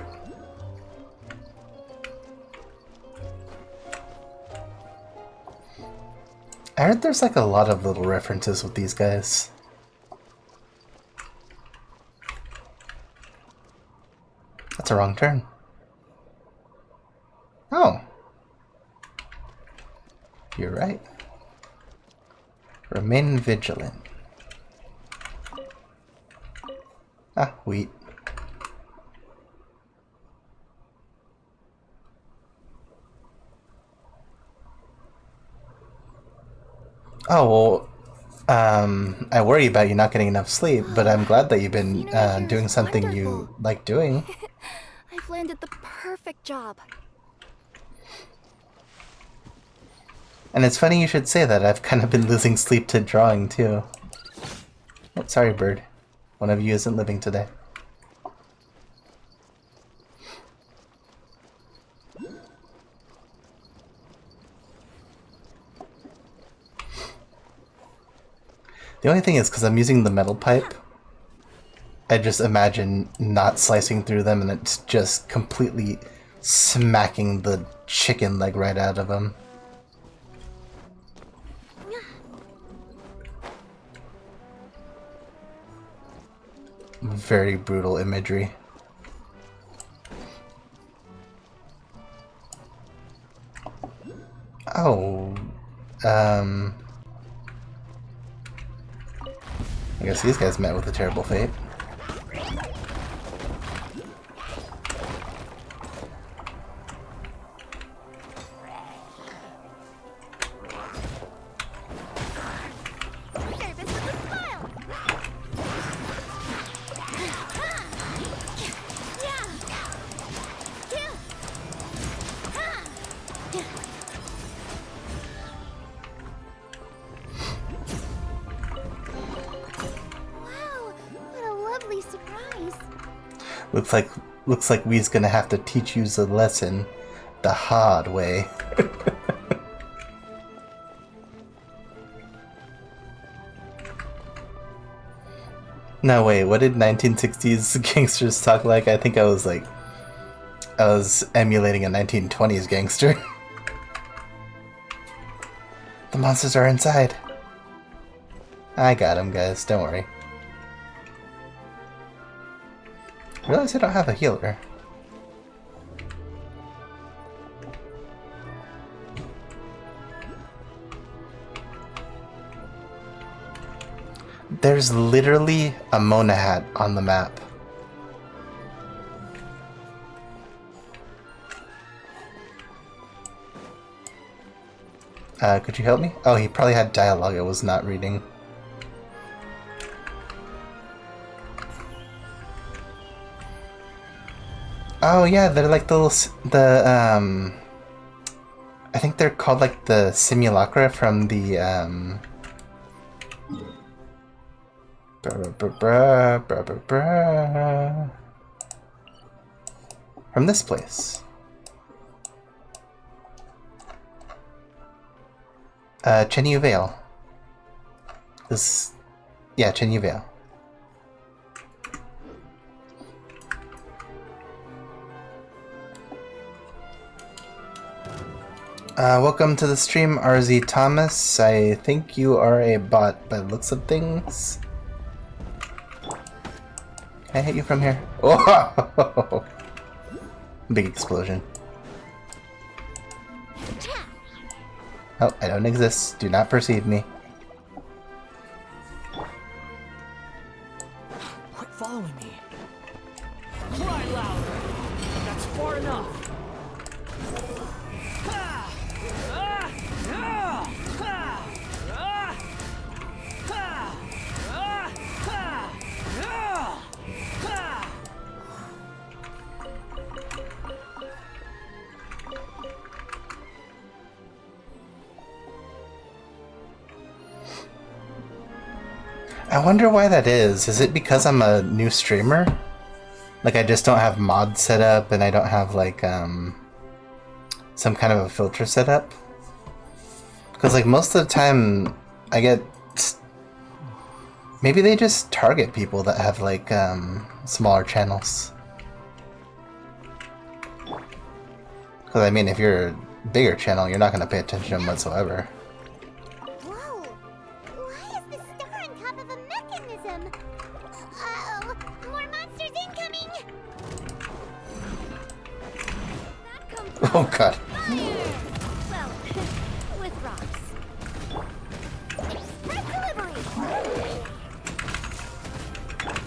I heard there's like a lot of little references with these guys. that's a wrong turn. Oh. You're right. Remain vigilant. Ah, wheat. Oh, well, I worry about you not getting enough sleep, but I'm glad that you've been doing something you like doing. I've landed the perfect job. And it's funny you should say that. I've kind of been losing sleep to drawing, too. Oh, sorry, bird. One of you isn't living today. The only thing is, because I'm using the metal pipe, I just imagine not slicing through them and it's just completely smacking the chicken leg right out of them. Very brutal imagery. Oh, I guess these guys met with a terrible fate. Looks like we's gonna have to teach you the lesson the hard way. No, wait, what did 1960s gangsters talk like? I think I was emulating a 1920s gangster. The monsters are inside. I got him, guys, don't worry. I realize I don't have a healer. There's literally a Mona hat on the map. Could you help me? Oh, he probably had dialogue I was not reading. Oh yeah, they're like the I think they're called like the simulacra from the from this place. Chenyu Vale. This, yeah, Chenyu Vale. Welcome to the stream, RZ Thomas. I think you are a bot by the looks of things. Can I hit you from here? Oh! Big explosion. Oh, I don't exist. Do not perceive me. Quit following me. Cry louder. That's far enough. I wonder why that is. Is it because I'm a new streamer? Like I just don't have mods set up and I don't have like some kind of a filter set up? Because like most of the time I get... Maybe they just target people that have like smaller channels. Because I mean if you're a bigger channel you're not going to pay attention to them whatsoever. Oh god. Well, with rocks. Express delivery!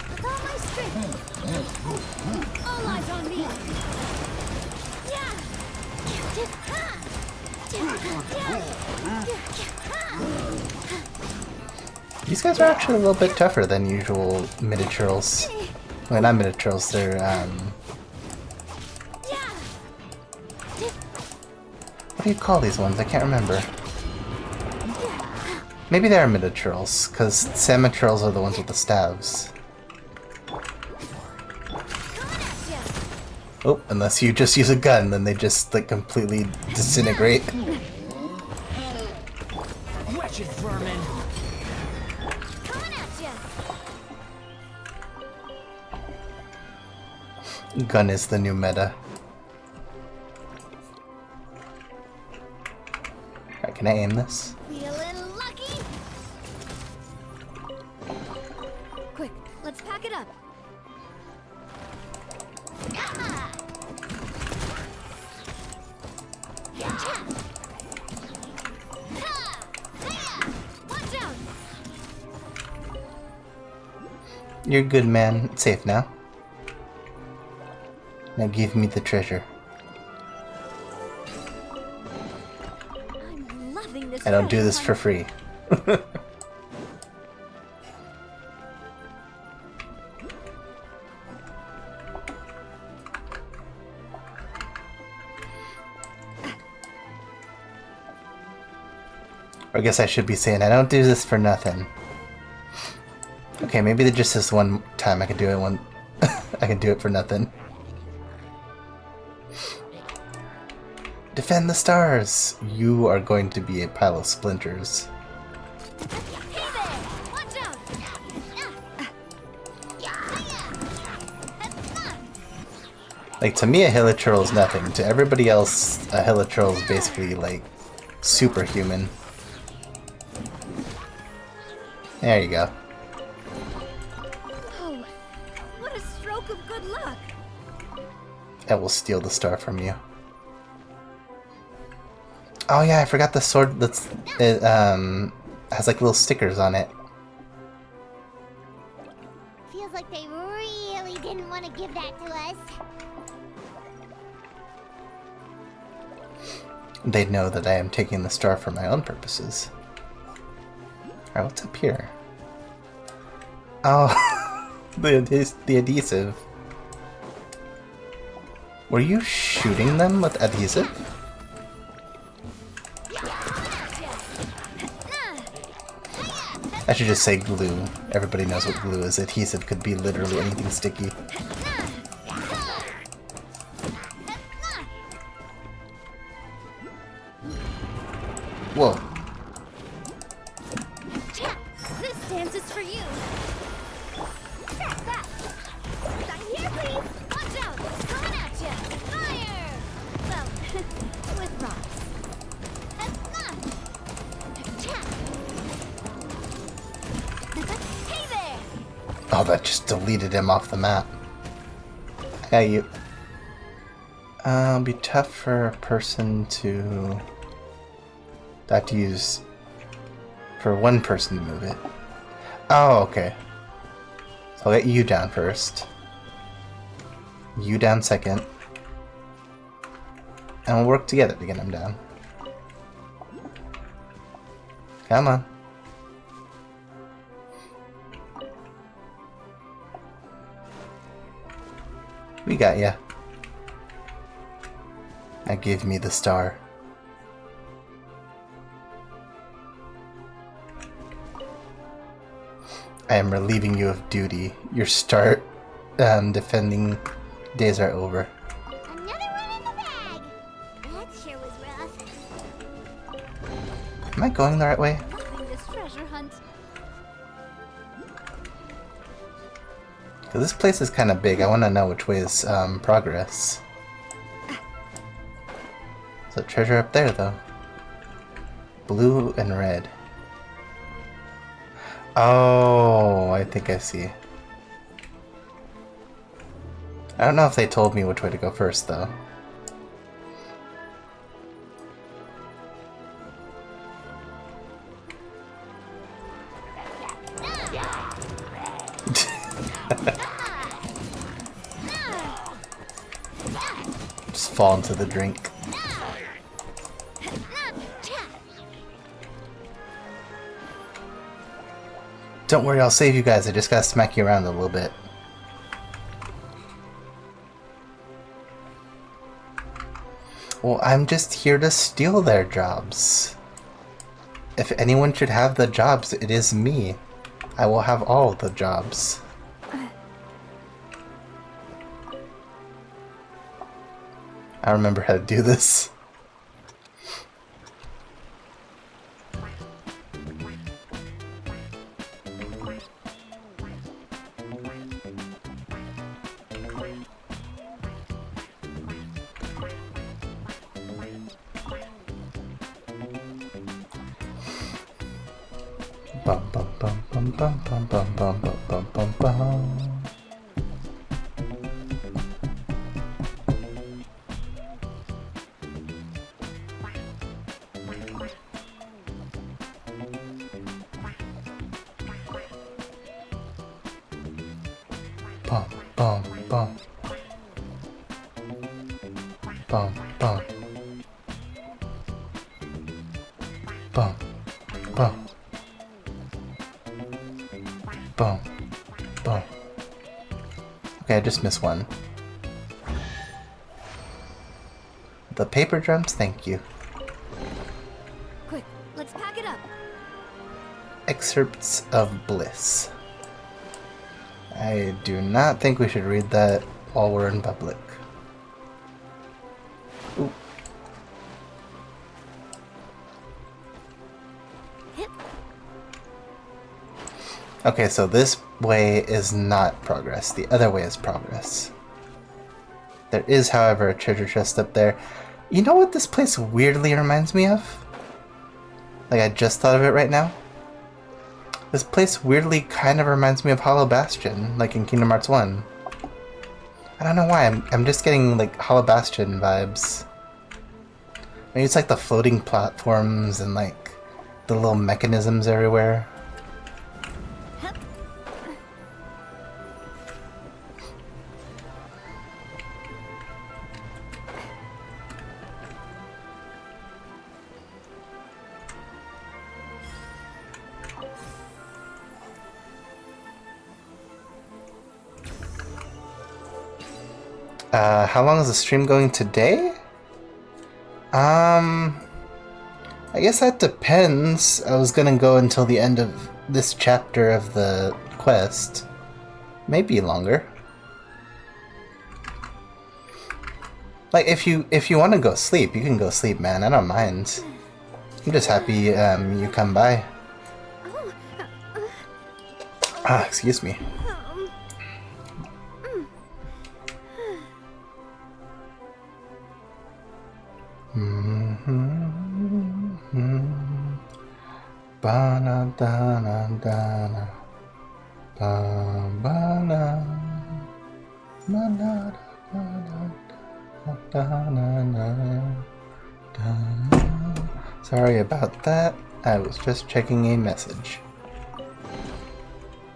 With all my strength! All eyes on me! Yeah! These guys are actually a little bit tougher than usual miniatures. Well, not miniatures, they're, what do you call these ones? I can't remember. Maybe they're miniatures, because semi-trolls are the ones with the staves. Oh, unless you just use a gun, then they just, like, completely disintegrate. Wretched vermin! Coming at ya! Gun is the new meta. Alright, can I aim this? Feeling lucky? Quick, let's pack it up. Watch out! You're good, man. It's safe now. Now give me the treasure. I'm loving this. I don't do treasure this for hunt. free. Or I guess I should be saying I don't do this for nothing. Okay, maybe just this one time I can do it one I can do it for nothing. Defend the stars! You are going to be a pile of splinters. Hey there! Watch out! Like, to me a hilichurl is nothing. To everybody else, a hilichurl is basically, like, superhuman. There you go. Oh, what a stroke of good luck! I will steal the star from you. Oh yeah, I forgot the sword that's it has like little stickers on it. Feels like they really didn't want to give that to us. They know that I am taking the star for my own purposes. Alright, what's up here? Oh, the adhesive. Were you shooting them with adhesive? I should just say glue. Everybody knows what glue is. Adhesive could be literally anything sticky. Whoa. This dance is for you! Sign here, please! Watch out! Coming at ya! Fire! Well, with rocks. Hey there! Oh, that just deleted him off the map. Yeah, you. It'd be tough for a person to. Have to use. For one person to move it. Oh, okay. So I'll get you down first. You down second. And we'll work together to get him down. Come on. We got ya. Now give me the star. I am relieving you of duty. Your start defending days are over. Another one in the bag. That sure was rough. Am I going the right way? Loving this treasure hunt. This place is kind of big. I want to know which way is progress. There's a treasure up there, though. Blue and red. Oh, I think I see. I don't know if they told me which way to go first, though. Just fall into the drink. Don't worry, I'll save you guys. I just gotta smack you around a little bit. Well, I'm just here to steal their jobs. If anyone should have the jobs, it is me. I will have all the jobs. I remember how to do this. Bum bum bum bum bum bum bum bum bum bum bum. Bum bum bum. Bum bum. Bum bum. Boom. Boom. Okay, I just missed one. The paper drums, thank you. Quick, let's pack it up. Excerpts of Bliss. I do not think we should read that while we're in public. Ooh. Okay, so this way is not progress. The other way is progress. There is, however, a treasure chest up there. You know what this place weirdly reminds me of? Like, I just thought of it right now. This place weirdly kind of reminds me of Hollow Bastion, like in Kingdom Hearts 1. I don't know why, I'm just getting, like, Hollow Bastion vibes. Maybe it's like the floating platforms and, like, the little mechanisms everywhere. How long is the stream going today? I guess that depends. I was gonna go until the end of this chapter of the quest. Maybe longer. Like, if you want to go sleep, you can go sleep, man. I don't mind. I'm just happy you come by. Ah, excuse me. Ba-na-da-na-da-na. Ba-ba-na. Na-na-da-na-da-na-da-na. Sorry about that. I was just checking a message.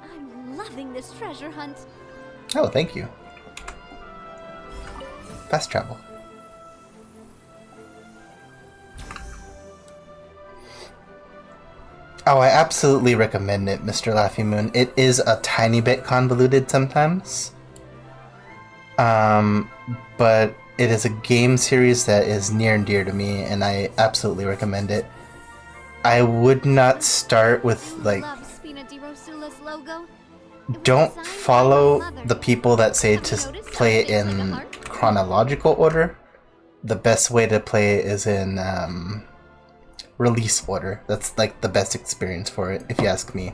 I'm loving this treasure hunt. Oh, thank you. Fast travel. Oh, I absolutely recommend it, Mr. Laughing Moon. It is a tiny bit convoluted sometimes. But it is a game series that is near and dear to me, and I absolutely recommend it. I would not start with, like... Don't follow the people that say to play it in chronological order. The best way to play it is in, release order. That's like the best experience for it, if you ask me.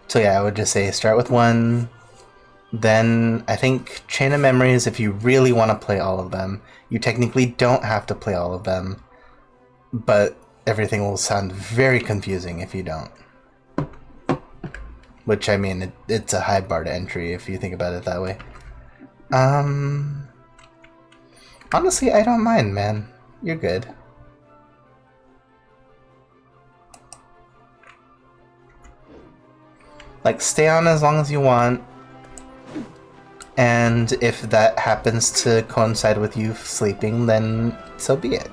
So yeah, I would just say start with one, then I think Chain of Memories, if you really want to play all of them. You technically don't have to play all of them, but everything will sound very confusing if you don't. Which, I mean, it's a high bar to entry if you think about it that way. Honestly, I don't mind, man. You're good. Like, stay on as long as you want. And if that happens to coincide with you sleeping, then so be it.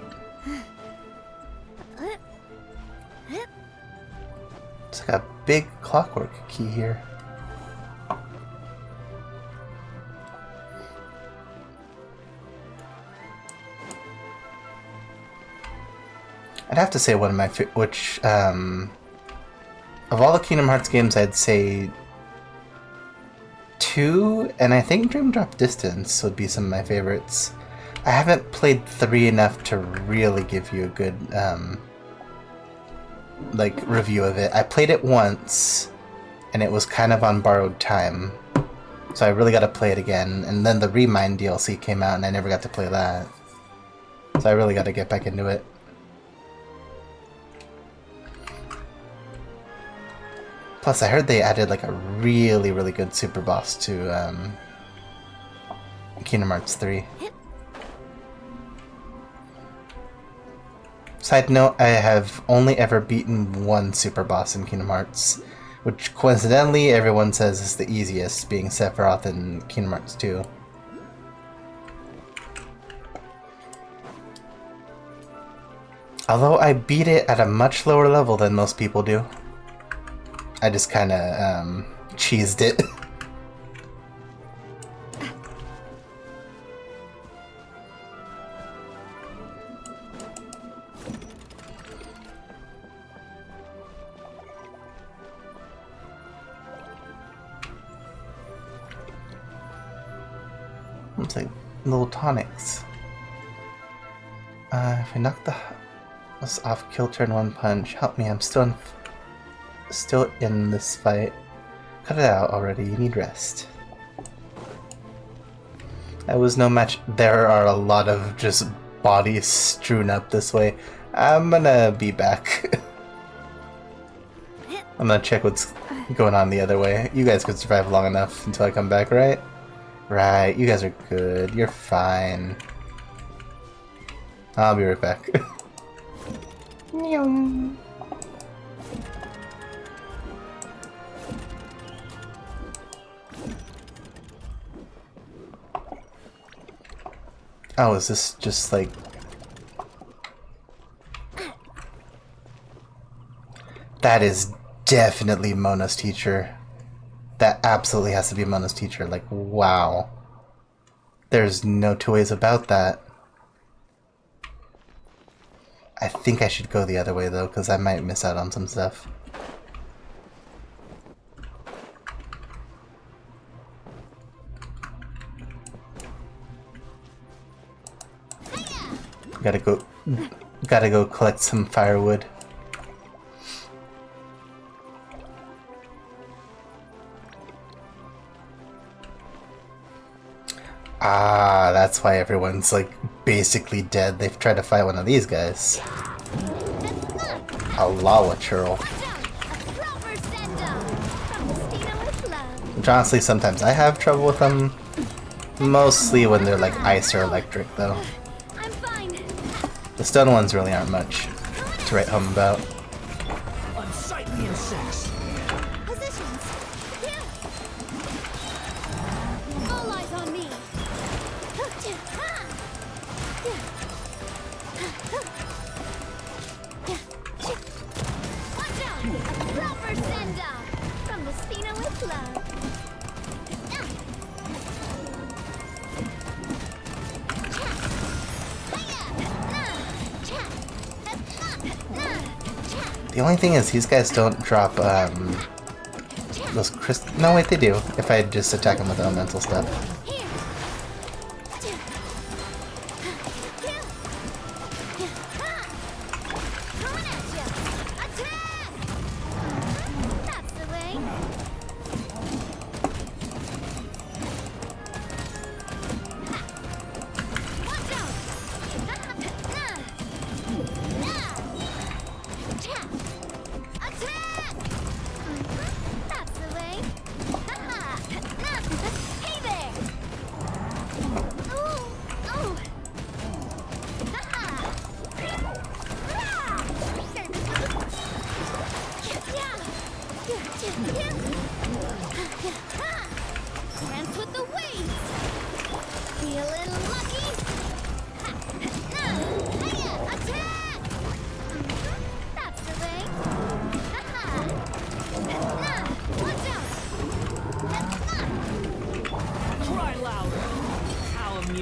It's like a big clockwork key here. I'd have to say one of my of all the Kingdom Hearts games, I'd say 2, and I think Dream Drop Distance would be some of my favorites. I haven't played 3 enough to really give you a good like review of it. I played it once, and it was kind of on borrowed time, so I really got to play it again. And then the Remind DLC came out, and I never got to play that, so I really got to get back into it. Plus, I heard they added like a really, really good super boss to Kingdom Hearts 3. Side note, I have only ever beaten one super boss in Kingdom Hearts, which coincidentally everyone says is the easiest, being Sephiroth in Kingdom Hearts 2. Although I beat it at a much lower level than most people do. I just kind of cheesed it. Looks like little tonics. If I knock the house off kilter in one punch, help me, I'm still in this fight. Cut it out already, you need rest. That was no match. There are a lot of just bodies strewn up this way. I'm gonna be back. I'm gonna check what's going on the other way. You guys could survive long enough until I come back, right? Right, you guys are good. You're fine. I'll be right back. Oh, is this just like... That is definitely Mona's teacher. That absolutely has to be Mona's teacher. Like, wow. There's no two ways about that. I think I should go the other way though, because I might miss out on some stuff. Gotta go collect some firewood. Ah, that's why everyone's like basically dead. They've tried to fight one of these guys. A lava churl. Which honestly, sometimes I have trouble with them. Mostly when they're like ice or electric though. The stone ones really aren't much to write home about. Unsightly insects. Positions. Here. All eyes on me. Watch out! A proper send-off from the Spina with love. The only thing is, these guys don't drop those crystals. No, wait, they do. If I just attack them with elemental stuff.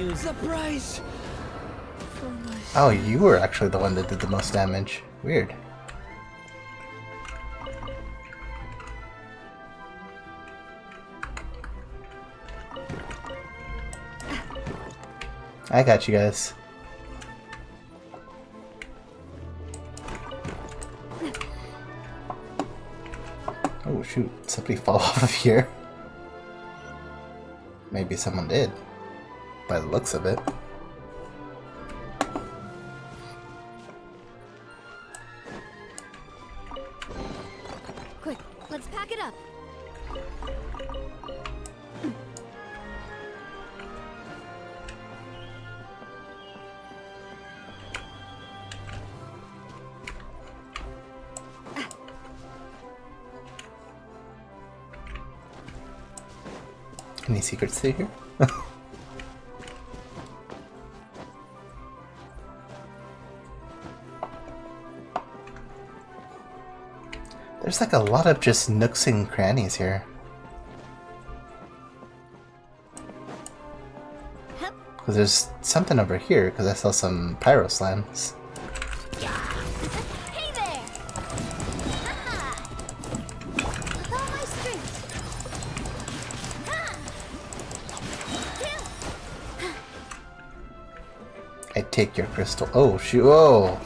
is the price for my... Oh, you were actually the one that did the most damage. Weird. I got you guys. Oh shoot, somebody fall off of here. Maybe someone did, by the looks of it. Quick, let's pack it up. Any secrets to here? There's like a lot of just nooks and crannies here. Because there's something over here, because I saw some pyro slams. Hey there! Aha! With all my strength. I take your crystal. Oh shoot! Oh,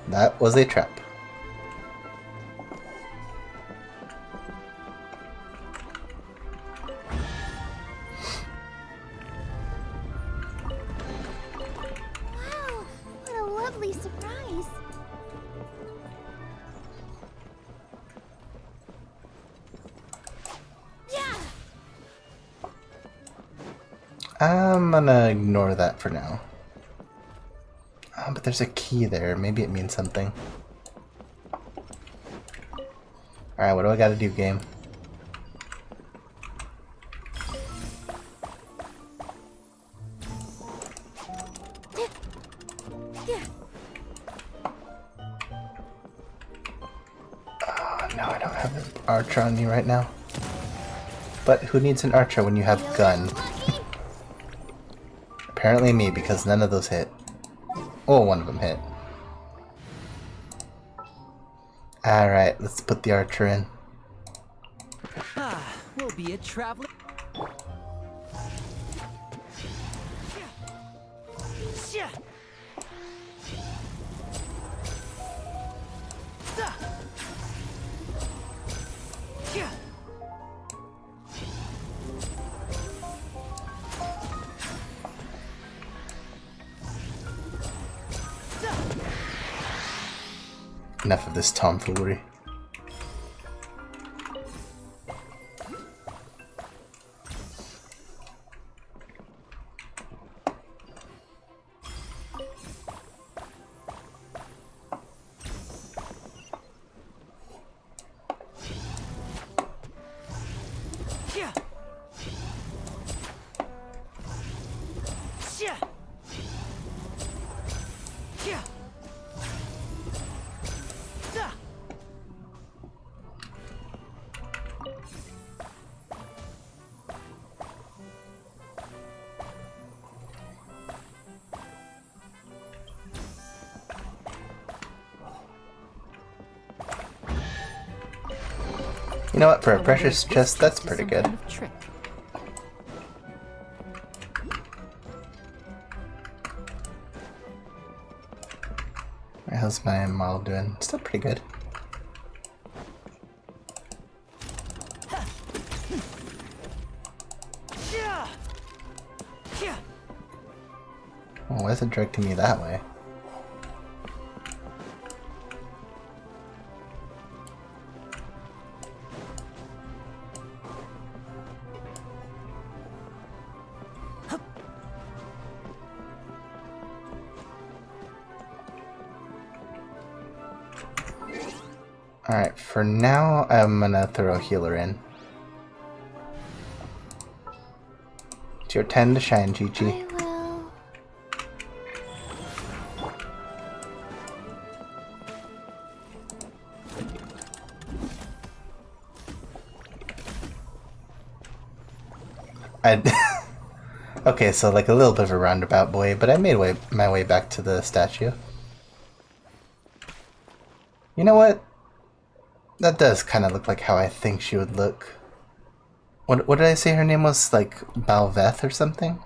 that was a trap. Wow, what a lovely surprise. Yeah! I'm gonna ignore that for now. But there's a key there. Maybe it means something. Alright, what do I gotta do, game? Oh, no, I don't have an archer on me right now. But who needs an archer when you have gun? Apparently me, because none of those hit. Oh, one of them hit. Alright, let's put the archer in. Ah, we'll be a traveling... Enough of this tomfoolery. You know what, for a precious chest, that's pretty good. How's my model doing? Still pretty good. Oh, why is it directing me that way? Alright, for now, I'm gonna throw a healer in. It's your turn to shine, Chi-Chi. I will. Okay, so like a little bit of a roundabout way, but I made my way back to the statue. You know what? That does kind of look like how I think she would look. What did I say her name was? Like Balveth or something?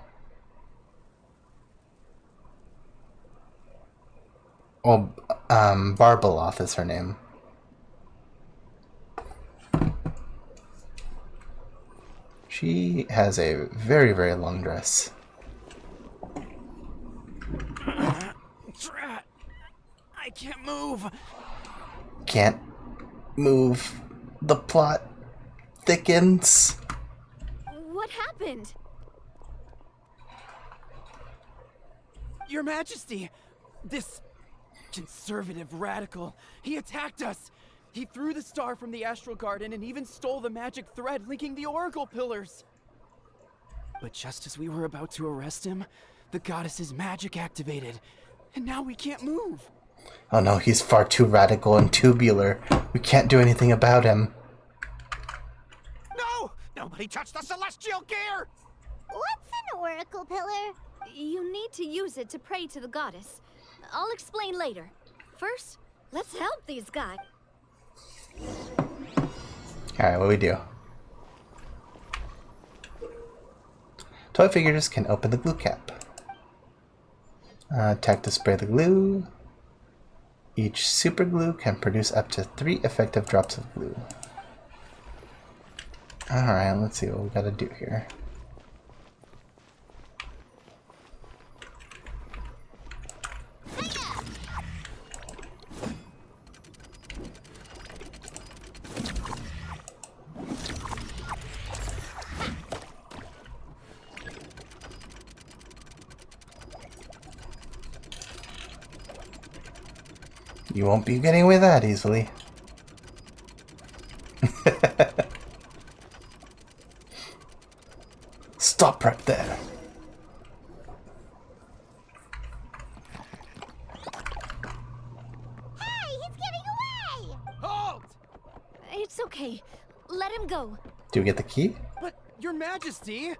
Oh, Barbaloth is her name. She has a very, very long dress. Drat! I can't move. Can't move. The plot thickens. What happened? Your Majesty! This conservative radical, he attacked us! He threw the star from the Astral Garden and even stole the magic thread linking the Oracle Pillars! But just as we were about to arrest him, the goddess's magic activated, and now we can't move! Oh no, he's far too radical and tubular. We can't do anything about him. No! Nobody touched the celestial gear! What's an oracle pillar? You need to use it to pray to the goddess. I'll explain later. First, let's help these guys. Alright, what do we do? Toy figures can open the glue cap. Attack to spray the glue. Each super glue can produce up to 3 effective drops of glue. Alright, let's see what we gotta do here. You won't be getting away that easily. Stop right there. Hey, he's getting away! Halt! It's okay. Let him go. Do we get the key? But, Your Majesty!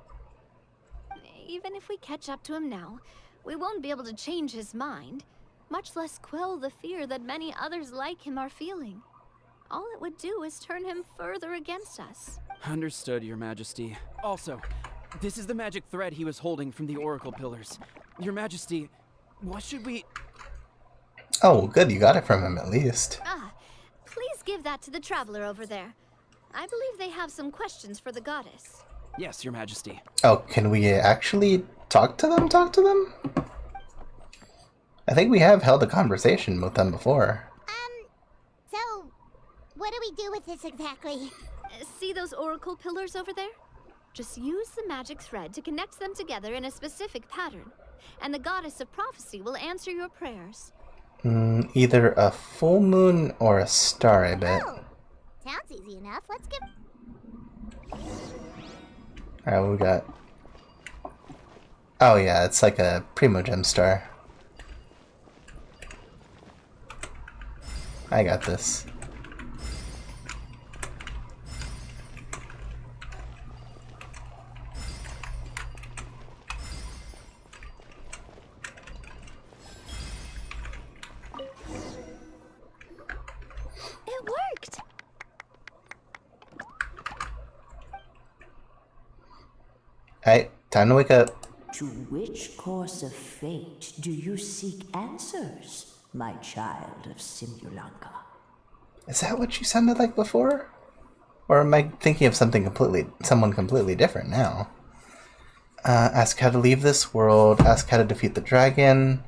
Even if we catch up to him now, we won't be able to change his mind, much less quell the fear that many others like him are feeling. All it would do is turn him further against us. Understood, Your Majesty. Also, this is the magic thread he was holding from the Oracle Pillars. Your Majesty, what should we... Oh, good, you got it from him at least. Ah, please give that to the traveler over there. I believe they have some questions for the goddess. Yes, Your Majesty. Oh, can we actually talk to them? I think we have held a conversation with them before. So, what do we do with this exactly? See those oracle pillars over there? Just use the magic thread to connect them together in a specific pattern, and the goddess of prophecy will answer your prayers. Either a full moon or a star, I bet. Oh, sounds easy enough. Let's give... Alright, what we got? Oh yeah, it's like a Primogem star. I got this. It worked! Alright, time to wake up. To which course of fate do you seek answers, my child of Simulanka? Is that what you sounded like before? Or am I thinking of someone completely different now? Ask how to leave this world, ask how to defeat the dragon,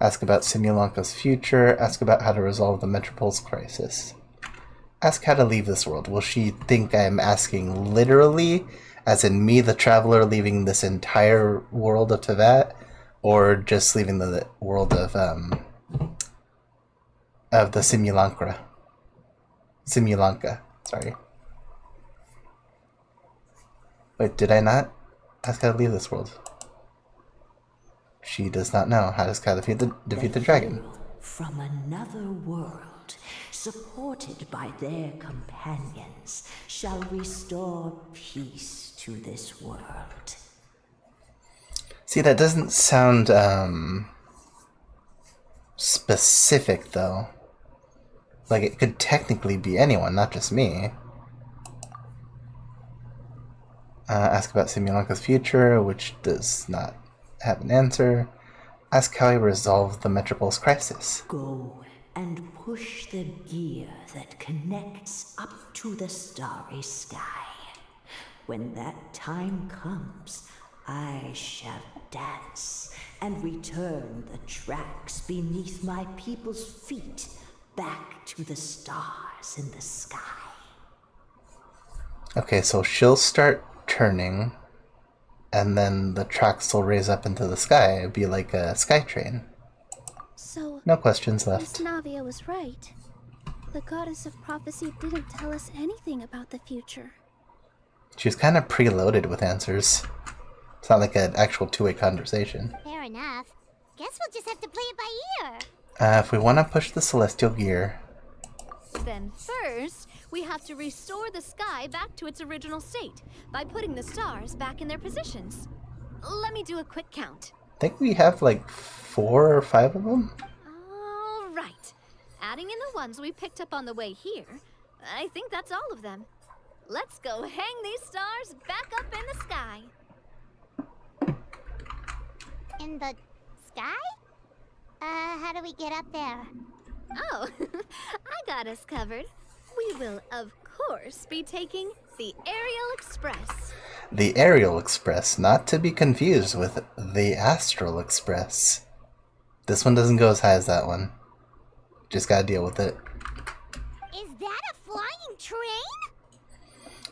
ask about Simulanka's future, ask about how to resolve the Metropol's crisis. Ask how to leave this world. Will she think I'm asking literally, as in me, the traveler, leaving this entire world of Tevat, or just leaving the world of the Simulanka? Simulanka, sorry. Wait, did I not ask how to leave this world? She does not know. How does Kai defeat the dragon? From another world, supported by their companions, shall restore peace to this world. See, that doesn't sound specific though. Like it could technically be anyone, not just me. Ask about Simulanka's future, which does not have an answer. Ask how he resolved the Metropolis crisis. Go and push the gear that connects up to the starry sky. When that time comes, I shall dance and return the tracks beneath my people's feet back to the stars in the sky. Okay, so she'll start turning, and then the tracks will raise up into the sky. It'd be like a sky train. So, No questions left. Miss Navia was right. The goddess of prophecy didn't tell us anything about the future. She's kind of preloaded with answers. It's not like an actual two-way conversation. Fair enough. Guess we'll just have to play it by ear. If we want to push the celestial gear, Then first, we have to restore the sky back to its original state by putting the stars back in their positions. Let me do a quick count. I think we have like 4 or 5 of them. All right. Adding in the ones we picked up on the way here, I think that's all of them. Let's go hang these stars back up in the sky. In the sky? How do we get up there? Oh, I got us covered. We will, of course, be taking the Aerial Express. The Aerial Express, not to be confused with the Astral Express. This one doesn't go as high as that one. Just gotta deal with it. Is that a flying train?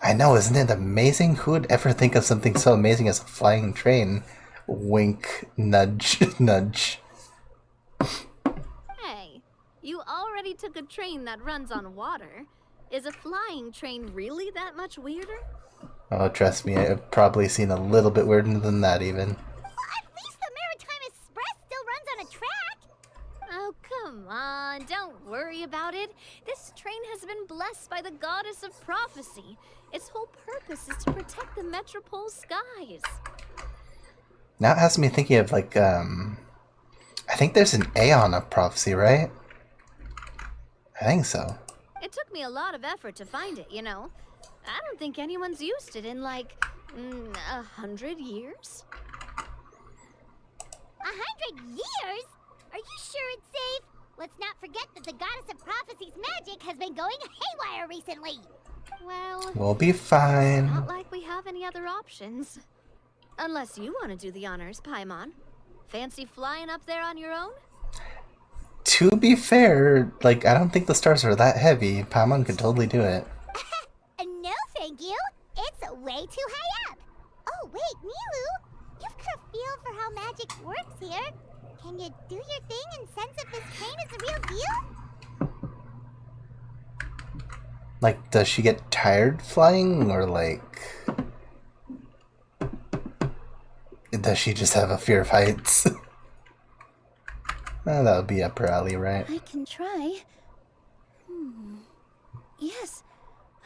I know, isn't it amazing? Who would ever think of something so amazing as a flying train? Wink, nudge, nudge. Hey, you already took a train that runs on water. Is a flying train really that much weirder? Oh, trust me, I've probably seen a little bit weirder than that even. Well, at least the Maritime Express still runs on a track. Oh, come on, don't worry about it. This train has been blessed by the goddess of prophecy. Its whole purpose is to protect the Metropole skies. Now it has me thinking of like, I think there's an Aeon of prophecy, right? I think so. It took me a lot of effort to find it, you know. I don't think anyone's used it in like 100 years. 100 years? Are you sure it's safe? Let's not forget that the goddess of prophecy's magic has been going haywire recently. Well, We'll be fine. not like we have any other options. Unless you want to do the honors, Paimon. Fancy flying up there on your own? To be fair, like, I don't think the stars are that heavy. Paimon could totally do it. No, thank you. It's way too high up. Oh, wait, Milu. You've got a feel for how magic works here. Can you do your thing and sense if this train is the real deal? Like, does she get tired flying, or like... does she just have a fear of heights? That would be up her alley, right? I can try. Yes,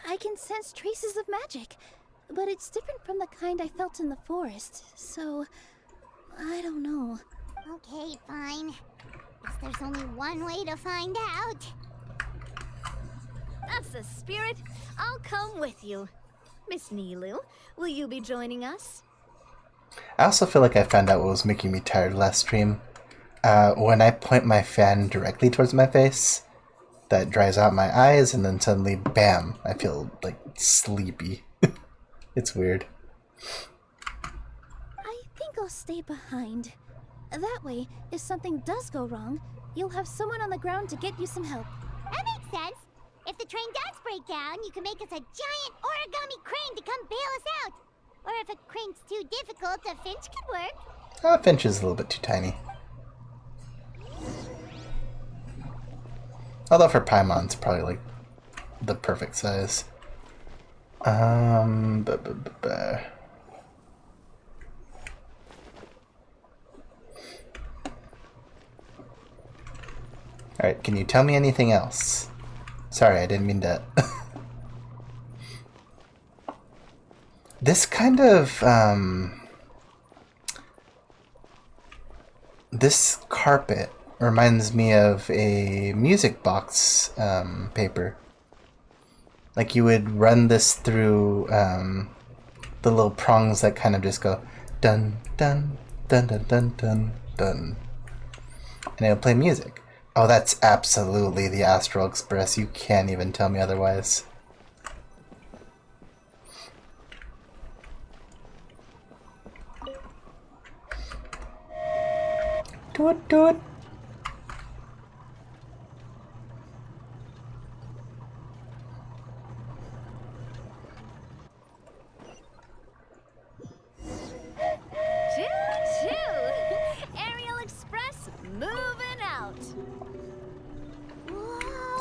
I can sense traces of magic, but it's different from the kind I felt in the forest, so I don't know. Okay, fine. Guess there's only one way to find out. That's the spirit. I'll come with you. Miss Nilu, will you be joining us? I also feel like I found out what was making me tired last stream. When I point my fan directly towards my face, that dries out my eyes, and then suddenly, bam, I feel, like, sleepy. It's weird. I think I'll stay behind. That way, if something does go wrong, you'll have someone on the ground to get you some help. That makes sense. If the train does break down, you can make us a giant origami crane to come bail us out. Or if a crane's too difficult, a finch could work. Finch is a little bit too tiny. Although for Paimon's probably like the perfect size. Alright, can you tell me anything else? Sorry, I didn't mean to... This kind of, This carpet reminds me of a music box paper. Like you would run this through the little prongs that kind of just go dun dun dun dun dun dun dun, and it'll play music. Oh, that's absolutely the Astral Express. You can't even tell me otherwise. Do it, do it.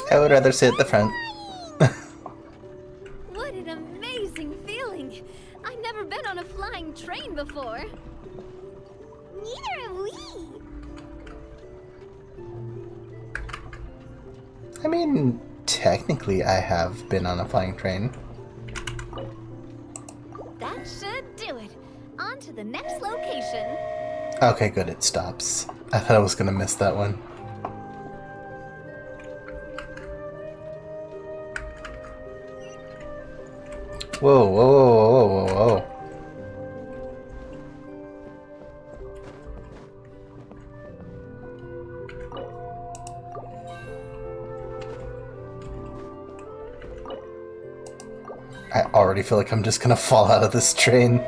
I would rather sit at the front. What an amazing feeling! I've never been on a flying train before. Neither have we. I mean, technically I have been on a flying train. That should do it. On to the next location. Okay, good, it stops. I thought I was gonna miss that one. Whoa, whoa, whoa, whoa, whoa, whoa. I already feel like I'm just gonna fall out of this train.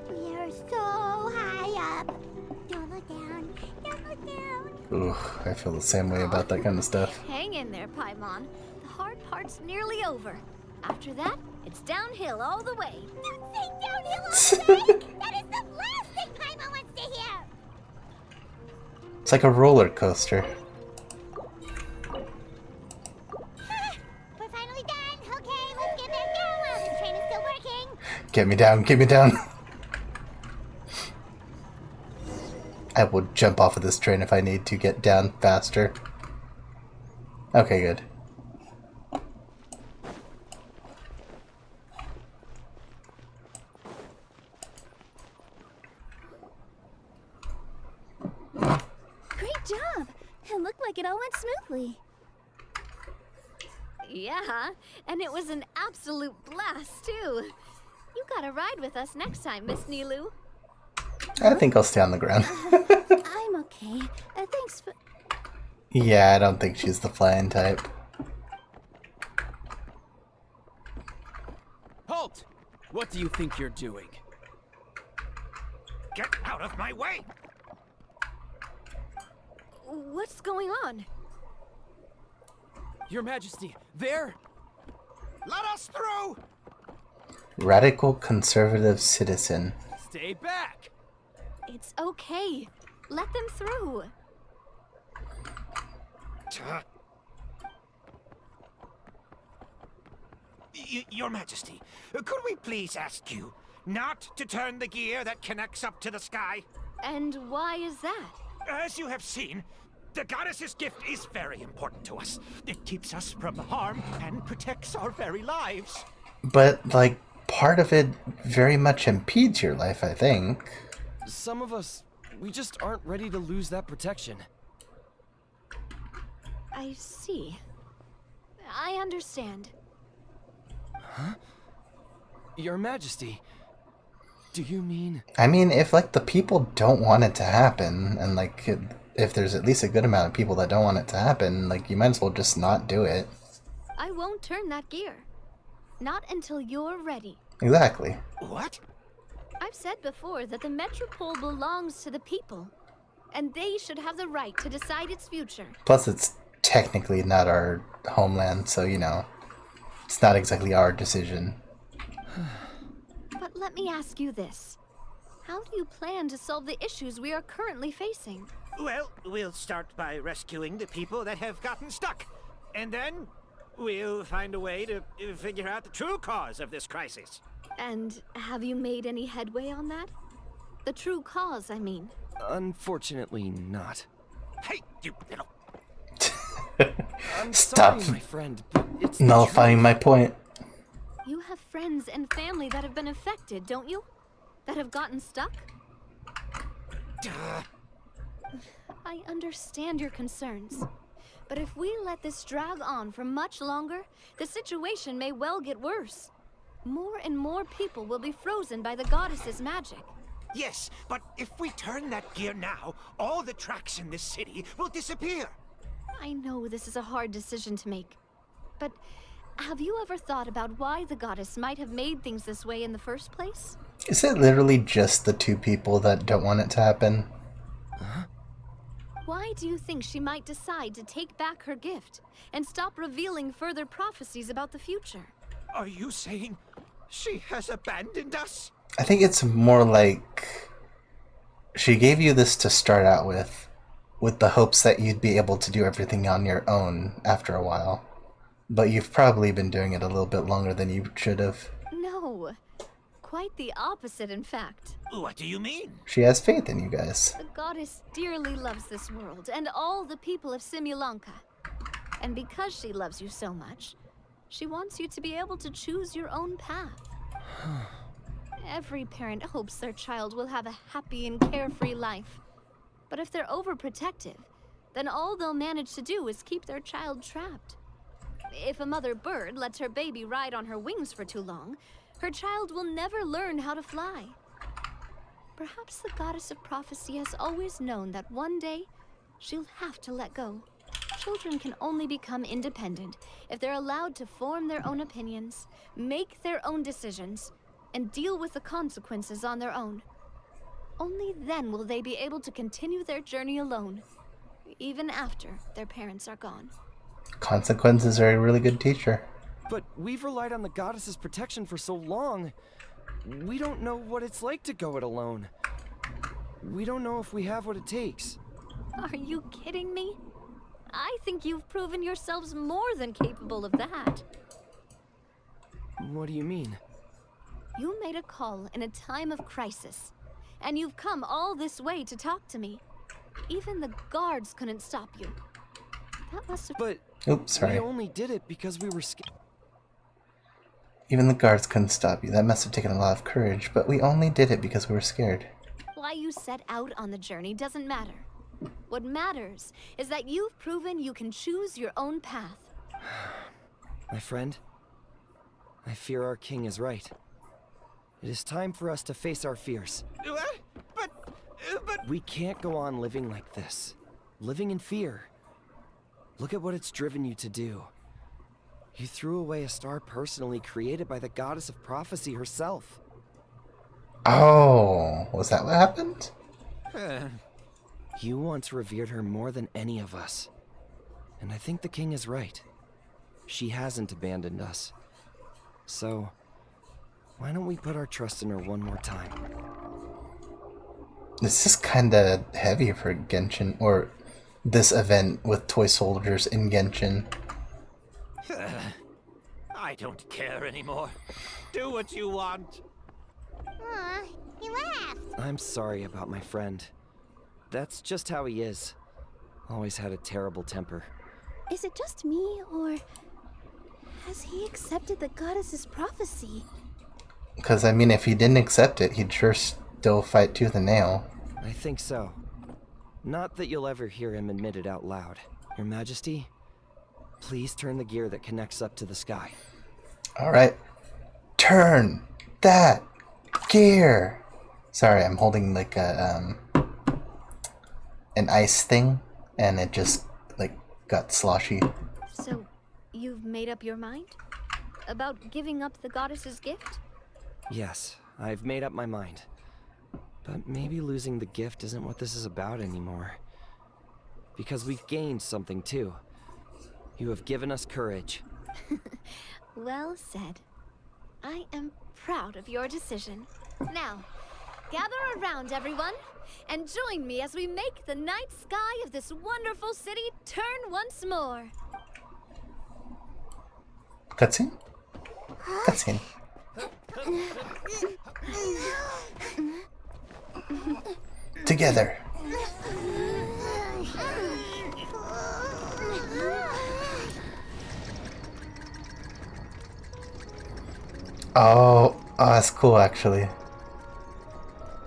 We are so high up. Don't look down. Don't look down. Ooh, I feel the same way about that kind of stuff. Hang in there, Paimon. The hard part's nearly over. After that, it's downhill all the way. Don't say downhill all the way. That is the last thing Paimon wants to hear. It's like a roller coaster. We're finally done. Okay, let's get back down while this train is still working. Get me down, get me down. I will jump off of this train if I need to get down faster. Okay, good. Great job! It looked like it all went smoothly. Yeah, and it was an absolute blast, too. You gotta ride with us next time, Miss Nilu. I think I'll stay on the ground. I'm okay. Thanks for... Yeah, I don't think she's the flying type. Halt! What do you think you're doing? Get out of my way! What's going on? Your Majesty, there! Let us through! Radical conservative citizen. Stay back! It's okay. Let them through. Your Majesty, could we please ask you not to turn the gear that connects up to the sky? And why is that? As you have seen, the goddess's gift is very important to us. It keeps us from harm and protects our very lives. But, like, part of it very much impedes your life, I think. Some of us, we just aren't ready to lose that protection. I see. I understand. Huh? Your Majesty, do you mean... I mean, if, like, the people don't want it to happen, and, like, if there's at least a good amount of people that don't want it to happen, like, you might as well just not do it. I won't turn that gear. Not until you're ready. Exactly. What? I've said before that the Metropole belongs to the people, and they should have the right to decide its future. Plus, it's technically not our homeland, so, you know, it's not exactly our decision. But let me ask you this. How do you plan to solve the issues we are currently facing? Well, we'll start by rescuing the people that have gotten stuck. And then we'll find a way to figure out the true cause of this crisis. And have you made any headway on that? The true cause, I mean. Unfortunately not. Hey, you little... I'm Stop sorry, my friend, but it's nullifying my point. You have friends and family that have been affected, don't you? That have gotten stuck? I understand your concerns. But if we let this drag on for much longer, the situation may well get worse. More and more people will be frozen by the goddess's magic. Yes, but if we turn that gear now, all the tracks in this city will disappear. I know this is a hard decision to make. But have you ever thought about why the goddess might have made things this way in the first place? Is it literally just the two people that don't want it to happen? Why do you think she might decide to take back her gift and stop revealing further prophecies about the future? Are you saying she has abandoned us? I think it's more like she gave you this to start out with the hopes that you'd be able to do everything on your own after a while. But you've probably been doing it a little bit longer than you should have. No, quite the opposite, in fact. What do you mean? She has faith in you guys. The goddess dearly loves this world and all the people of Simulanka. And because she loves you so much, she wants you to be able to choose your own path. Every parent hopes their child will have a happy and carefree life. But if they're overprotective, then all they'll manage to do is keep their child trapped. If a mother bird lets her baby ride on her wings for too long, her child will never learn how to fly. Perhaps the goddess of prophecy has always known that one day she'll have to let go. Children can only become independent if they're allowed to form their own opinions, make their own decisions, and deal with the consequences on their own. Only then will they be able to continue their journey alone, even after their parents are gone. Consequences are a really good teacher. But we've relied on the goddess's protection for so long. We don't know what it's like to go it alone. We don't know if we have what it takes. Are you kidding me? I think you've proven yourselves more than capable of that. What do you mean? You made a call in a time of crisis, and you've come all this way to talk to me. Even the guards couldn't stop you. That must have... But oops, sorry. We only did it because we were scared. Even the guards couldn't stop you. That must have taken a lot of courage, but we only did it because we were scared. Why you set out on the journey doesn't matter. What matters is that you've proven you can choose your own path. My friend, I fear our king is right. It is time for us to face our fears. But... We can't go on living like this. Living in fear. Look at what it's driven you to do. You threw away a star personally created by the goddess of prophecy herself. Oh, was that what happened? You once revered her more than any of us. And I think the king is right. She hasn't abandoned us. So, why don't we put our trust in her one more time? This is kinda heavy for Genshin, or this event with toy soldiers in Genshin. I don't care anymore. Do what you want. Aw, he laughed. I'm sorry about my friend. That's just how he is. Always had a terrible temper. Is it just me, or has he accepted the goddess's prophecy? Because, I mean, if he didn't accept it, he'd sure still fight tooth and nail. I think so. Not that you'll ever hear him admit it out loud. Your Majesty, please turn the gear that connects up to the sky. Alright. Turn that gear! Sorry, I'm holding like a, an ice thing, and it just, like, got sloshy. So, you've made up your mind? About giving up the goddess's gift? Yes, I've made up my mind. But maybe losing the gift isn't what this is about anymore. Because we've gained something too. You have given us courage. Well said. I am proud of your decision. Now, gather around, everyone, and join me as we make the night sky of this wonderful city turn once more. Cutscene? Cutscene. Together. Oh, that's cool actually.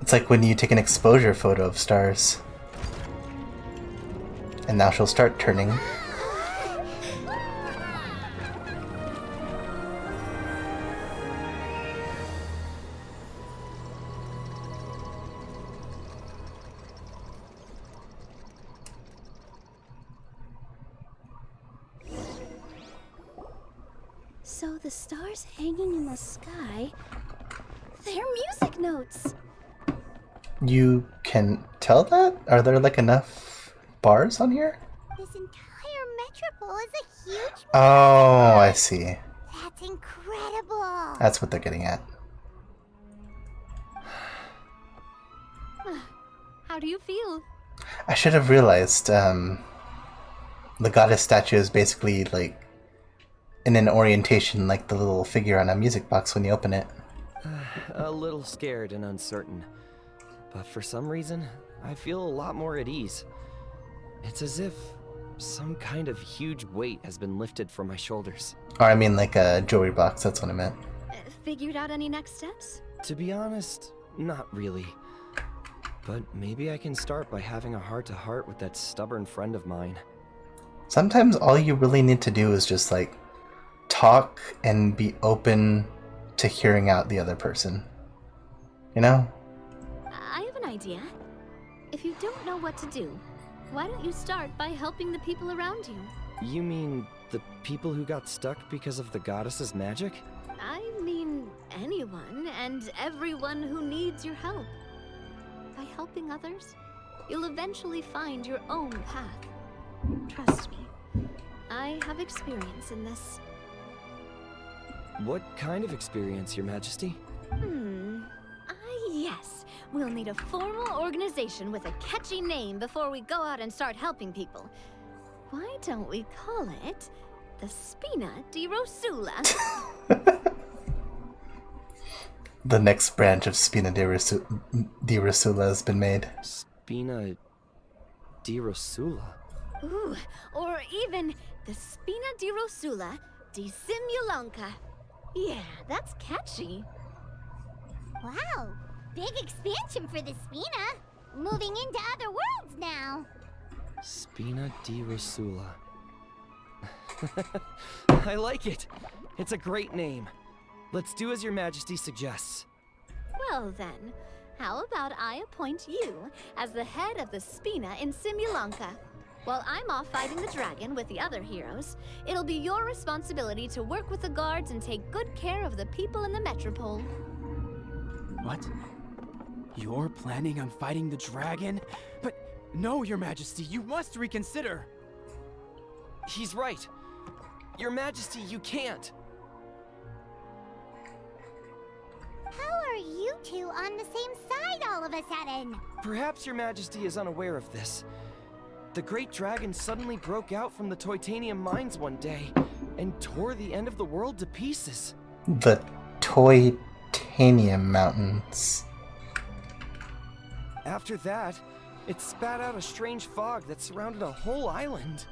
It's like when you take an exposure photo of stars. And now she'll start turning. So the stars hanging in the sky, they're music notes. You can tell that? Are there like enough bars on here? This entire metropole is a huge... Oh, I see. That's incredible. That's what they're getting at. How do you feel? I should have realized, the goddess statue is basically like in an orientation like the little figure on a music box when you open it. A little scared and uncertain. But for some reason, I feel a lot more at ease. It's as if some kind of huge weight has been lifted from my shoulders. Or I mean like a jewelry box, that's what I meant. Figured out any next steps? To be honest, not really. But maybe I can start by having a heart-to-heart with that stubborn friend of mine. Sometimes all you really need to do is just like talk and be open to hearing out the other person. You know? I have an idea. If you don't know what to do, why don't you start by helping the people around you? You mean the people who got stuck because of the goddess's magic? I mean anyone and everyone who needs your help. By helping others, you'll eventually find your own path. Trust me, I have experience in this. What kind of experience, Your Majesty? Yes. We'll need a formal organization with a catchy name before we go out and start helping people. Why don't we call it the Spina di Rosula? The next branch of Spina di Rosula has been made. Spina di Rosula? Ooh, or even the Spina di Rosula di Simulanka. Yeah, that's catchy. Wow, big expansion for the Spina. Moving into other worlds now. Spina di Rosula. I like it. It's a great name. Let's do as Your Majesty suggests. Well then, how about I appoint you as the head of the Spina in Simulanka? While I'm off fighting the dragon with the other heroes, it'll be your responsibility to work with the guards and take good care of the people in the metropole. What? You're planning on fighting the dragon? But no, Your Majesty, you must reconsider. He's right. Your Majesty, you can't. How are you two on the same side all of a sudden? Perhaps Your Majesty is unaware of this. The great dragon suddenly broke out from the Toitanium mines one day and tore the end of the world to pieces. The Toitanium mountains. After that, it spat out a strange fog that surrounded a whole island.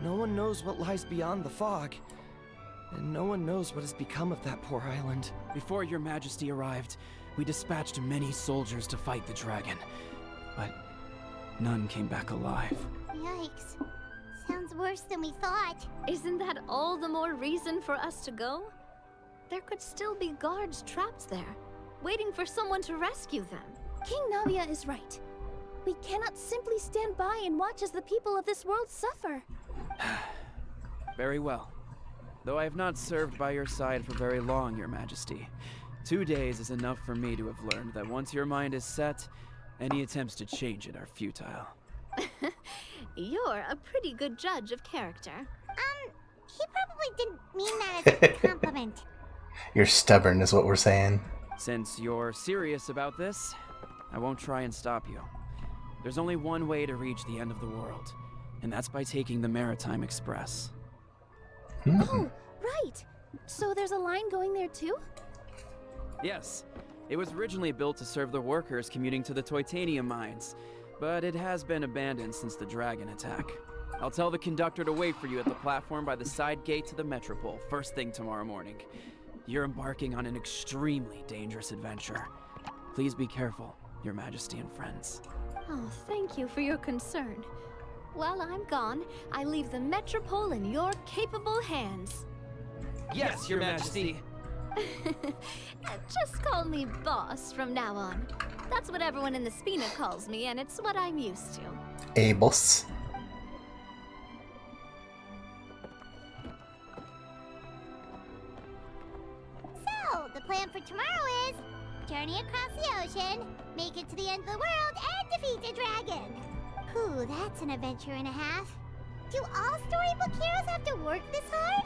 No one knows what lies beyond the fog, and no one knows what has become of that poor island. Before Your Majesty arrived, we dispatched many soldiers to fight the dragon, but none came back alive. Yikes. Sounds worse than we thought. Isn't that all the more reason for us to go? There could still be guards trapped there, waiting for someone to rescue them. King Navia is right. We cannot simply stand by and watch as the people of this world suffer. Very well. Though I have not served by your side for very long, Your Majesty. 2 days is enough for me to have learned that once your mind is set, any attempts to change it are futile. You're a pretty good judge of character. He probably didn't mean that as a compliment. You're stubborn is what we're saying. Since you're serious about this, I won't try and stop you. There's only one way to reach the end of the world, and that's by taking the Maritime Express. Oh, right. So there's a line going there too? Yes. It was originally built to serve the workers commuting to the Toitanium mines, but it has been abandoned since the dragon attack. I'll tell the conductor to wait for you at the platform by the side gate to the Metropole, first thing tomorrow morning. You're embarking on an extremely dangerous adventure. Please be careful. Your Majesty and friends. Oh, thank you for your concern. While I'm gone, I leave the Metropole in your capable hands. Yes, Your Majesty. Just call me boss from now on. That's what everyone in the Spina calls me, and it's what I'm used to. A boss. So, the plan for tomorrow is journey across the ocean, make it to the end of the world, and defeat a dragon. Ooh, that's an adventure and a half. Do all storybook heroes have to work this hard?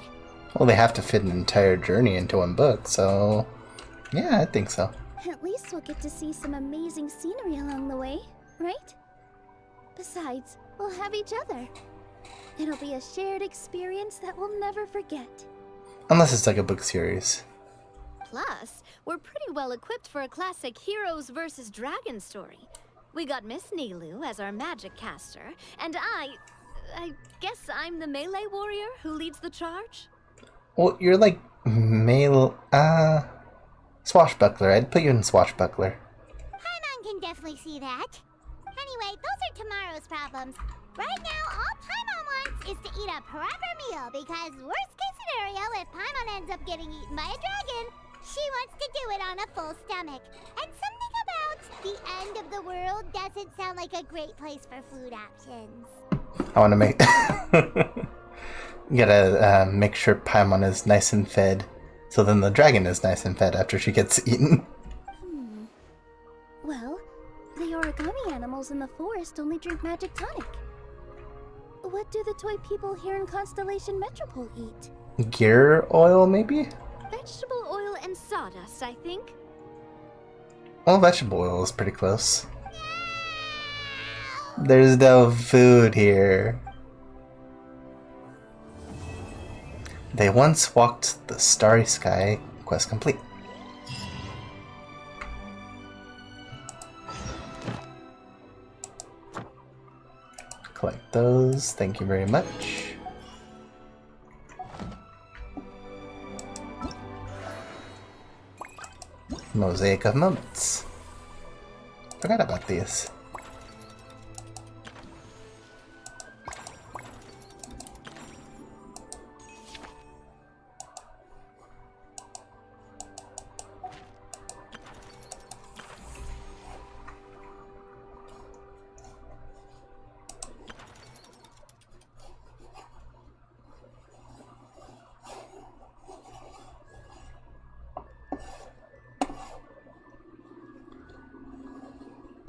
Well, they have to fit an entire journey into one book, so yeah, I think so. At least we'll get to see some amazing scenery along the way, right? Besides, we'll have each other. It'll be a shared experience that we'll never forget. Unless it's like a book series. Plus, we're pretty well equipped for a classic heroes versus dragon story. We got Miss Nilu as our magic caster, and I guess I'm the melee warrior who leads the charge? Well, you're like swashbuckler. I'd put you in swashbuckler. Paimon can definitely see that. Anyway, those are tomorrow's problems. Right now, all Paimon wants is to eat a proper meal, because worst case scenario, if Paimon ends up getting eaten by a dragon, she wants to do it on a full stomach. And something about the end of the world doesn't sound like a great place for food options. I want to make... You gotta make sure Paimon is nice and fed, so then the dragon is nice and fed after she gets eaten. Well, the origami animals in the forest only drink magic tonic. What do the toy people here in Constellation Metropole eat? Gear oil, maybe? Vegetable oil and sawdust, I think. Well, vegetable oil is pretty close. There's no food here. They once walked the starry sky. Quest complete. Collect those. Thank you very much. Mosaic of Moments. Forgot about these.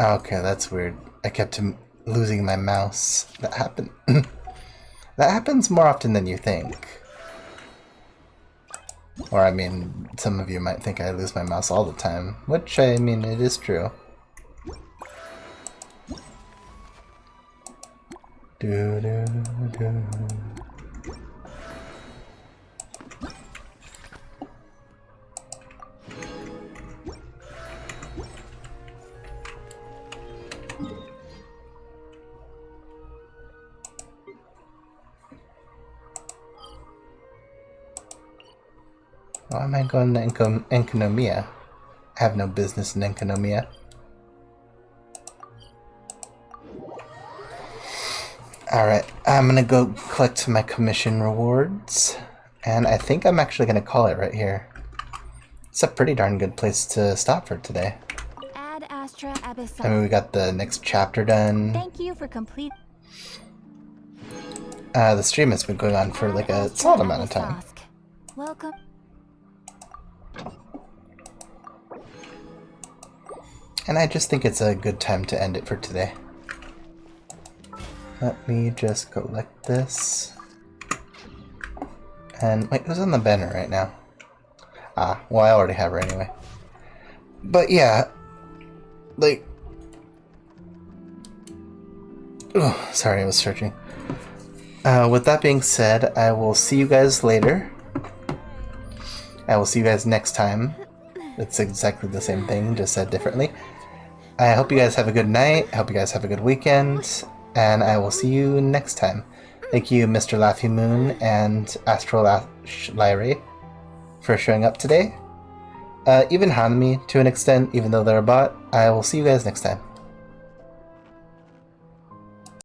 Okay, that's weird. I kept losing my mouse. That happened. That happens more often than you think. Or, I mean, some of you might think I lose my mouse all the time, which, I mean, it is true. Do do do. Why am I going to Enconomia? I have no business in Enconomia. Alright, I'm gonna go collect my commission rewards. And I think I'm actually gonna call it right here. It's a pretty darn good place to stop for today. Ad Astra Abyss. I mean, we got the next chapter done. Thank you for complete. The stream has been going on for like a solid amount of time. Welcome. And I just think it's a good time to end it for today. Let me just collect this. And wait, who's on the banner right now? Ah, well, I already have her anyway. But yeah, like... Oh, sorry, I was searching. With that being said, I will see you guys later. I will see you guys next time. It's exactly the same thing, just said differently. I hope you guys have a good night. I hope you guys have a good weekend. And I will see you next time. Thank you, Mr. Laffy Moon and Astral Lyre, for showing up today. even Hanami to an extent, even though they're a bot. I will see you guys next time.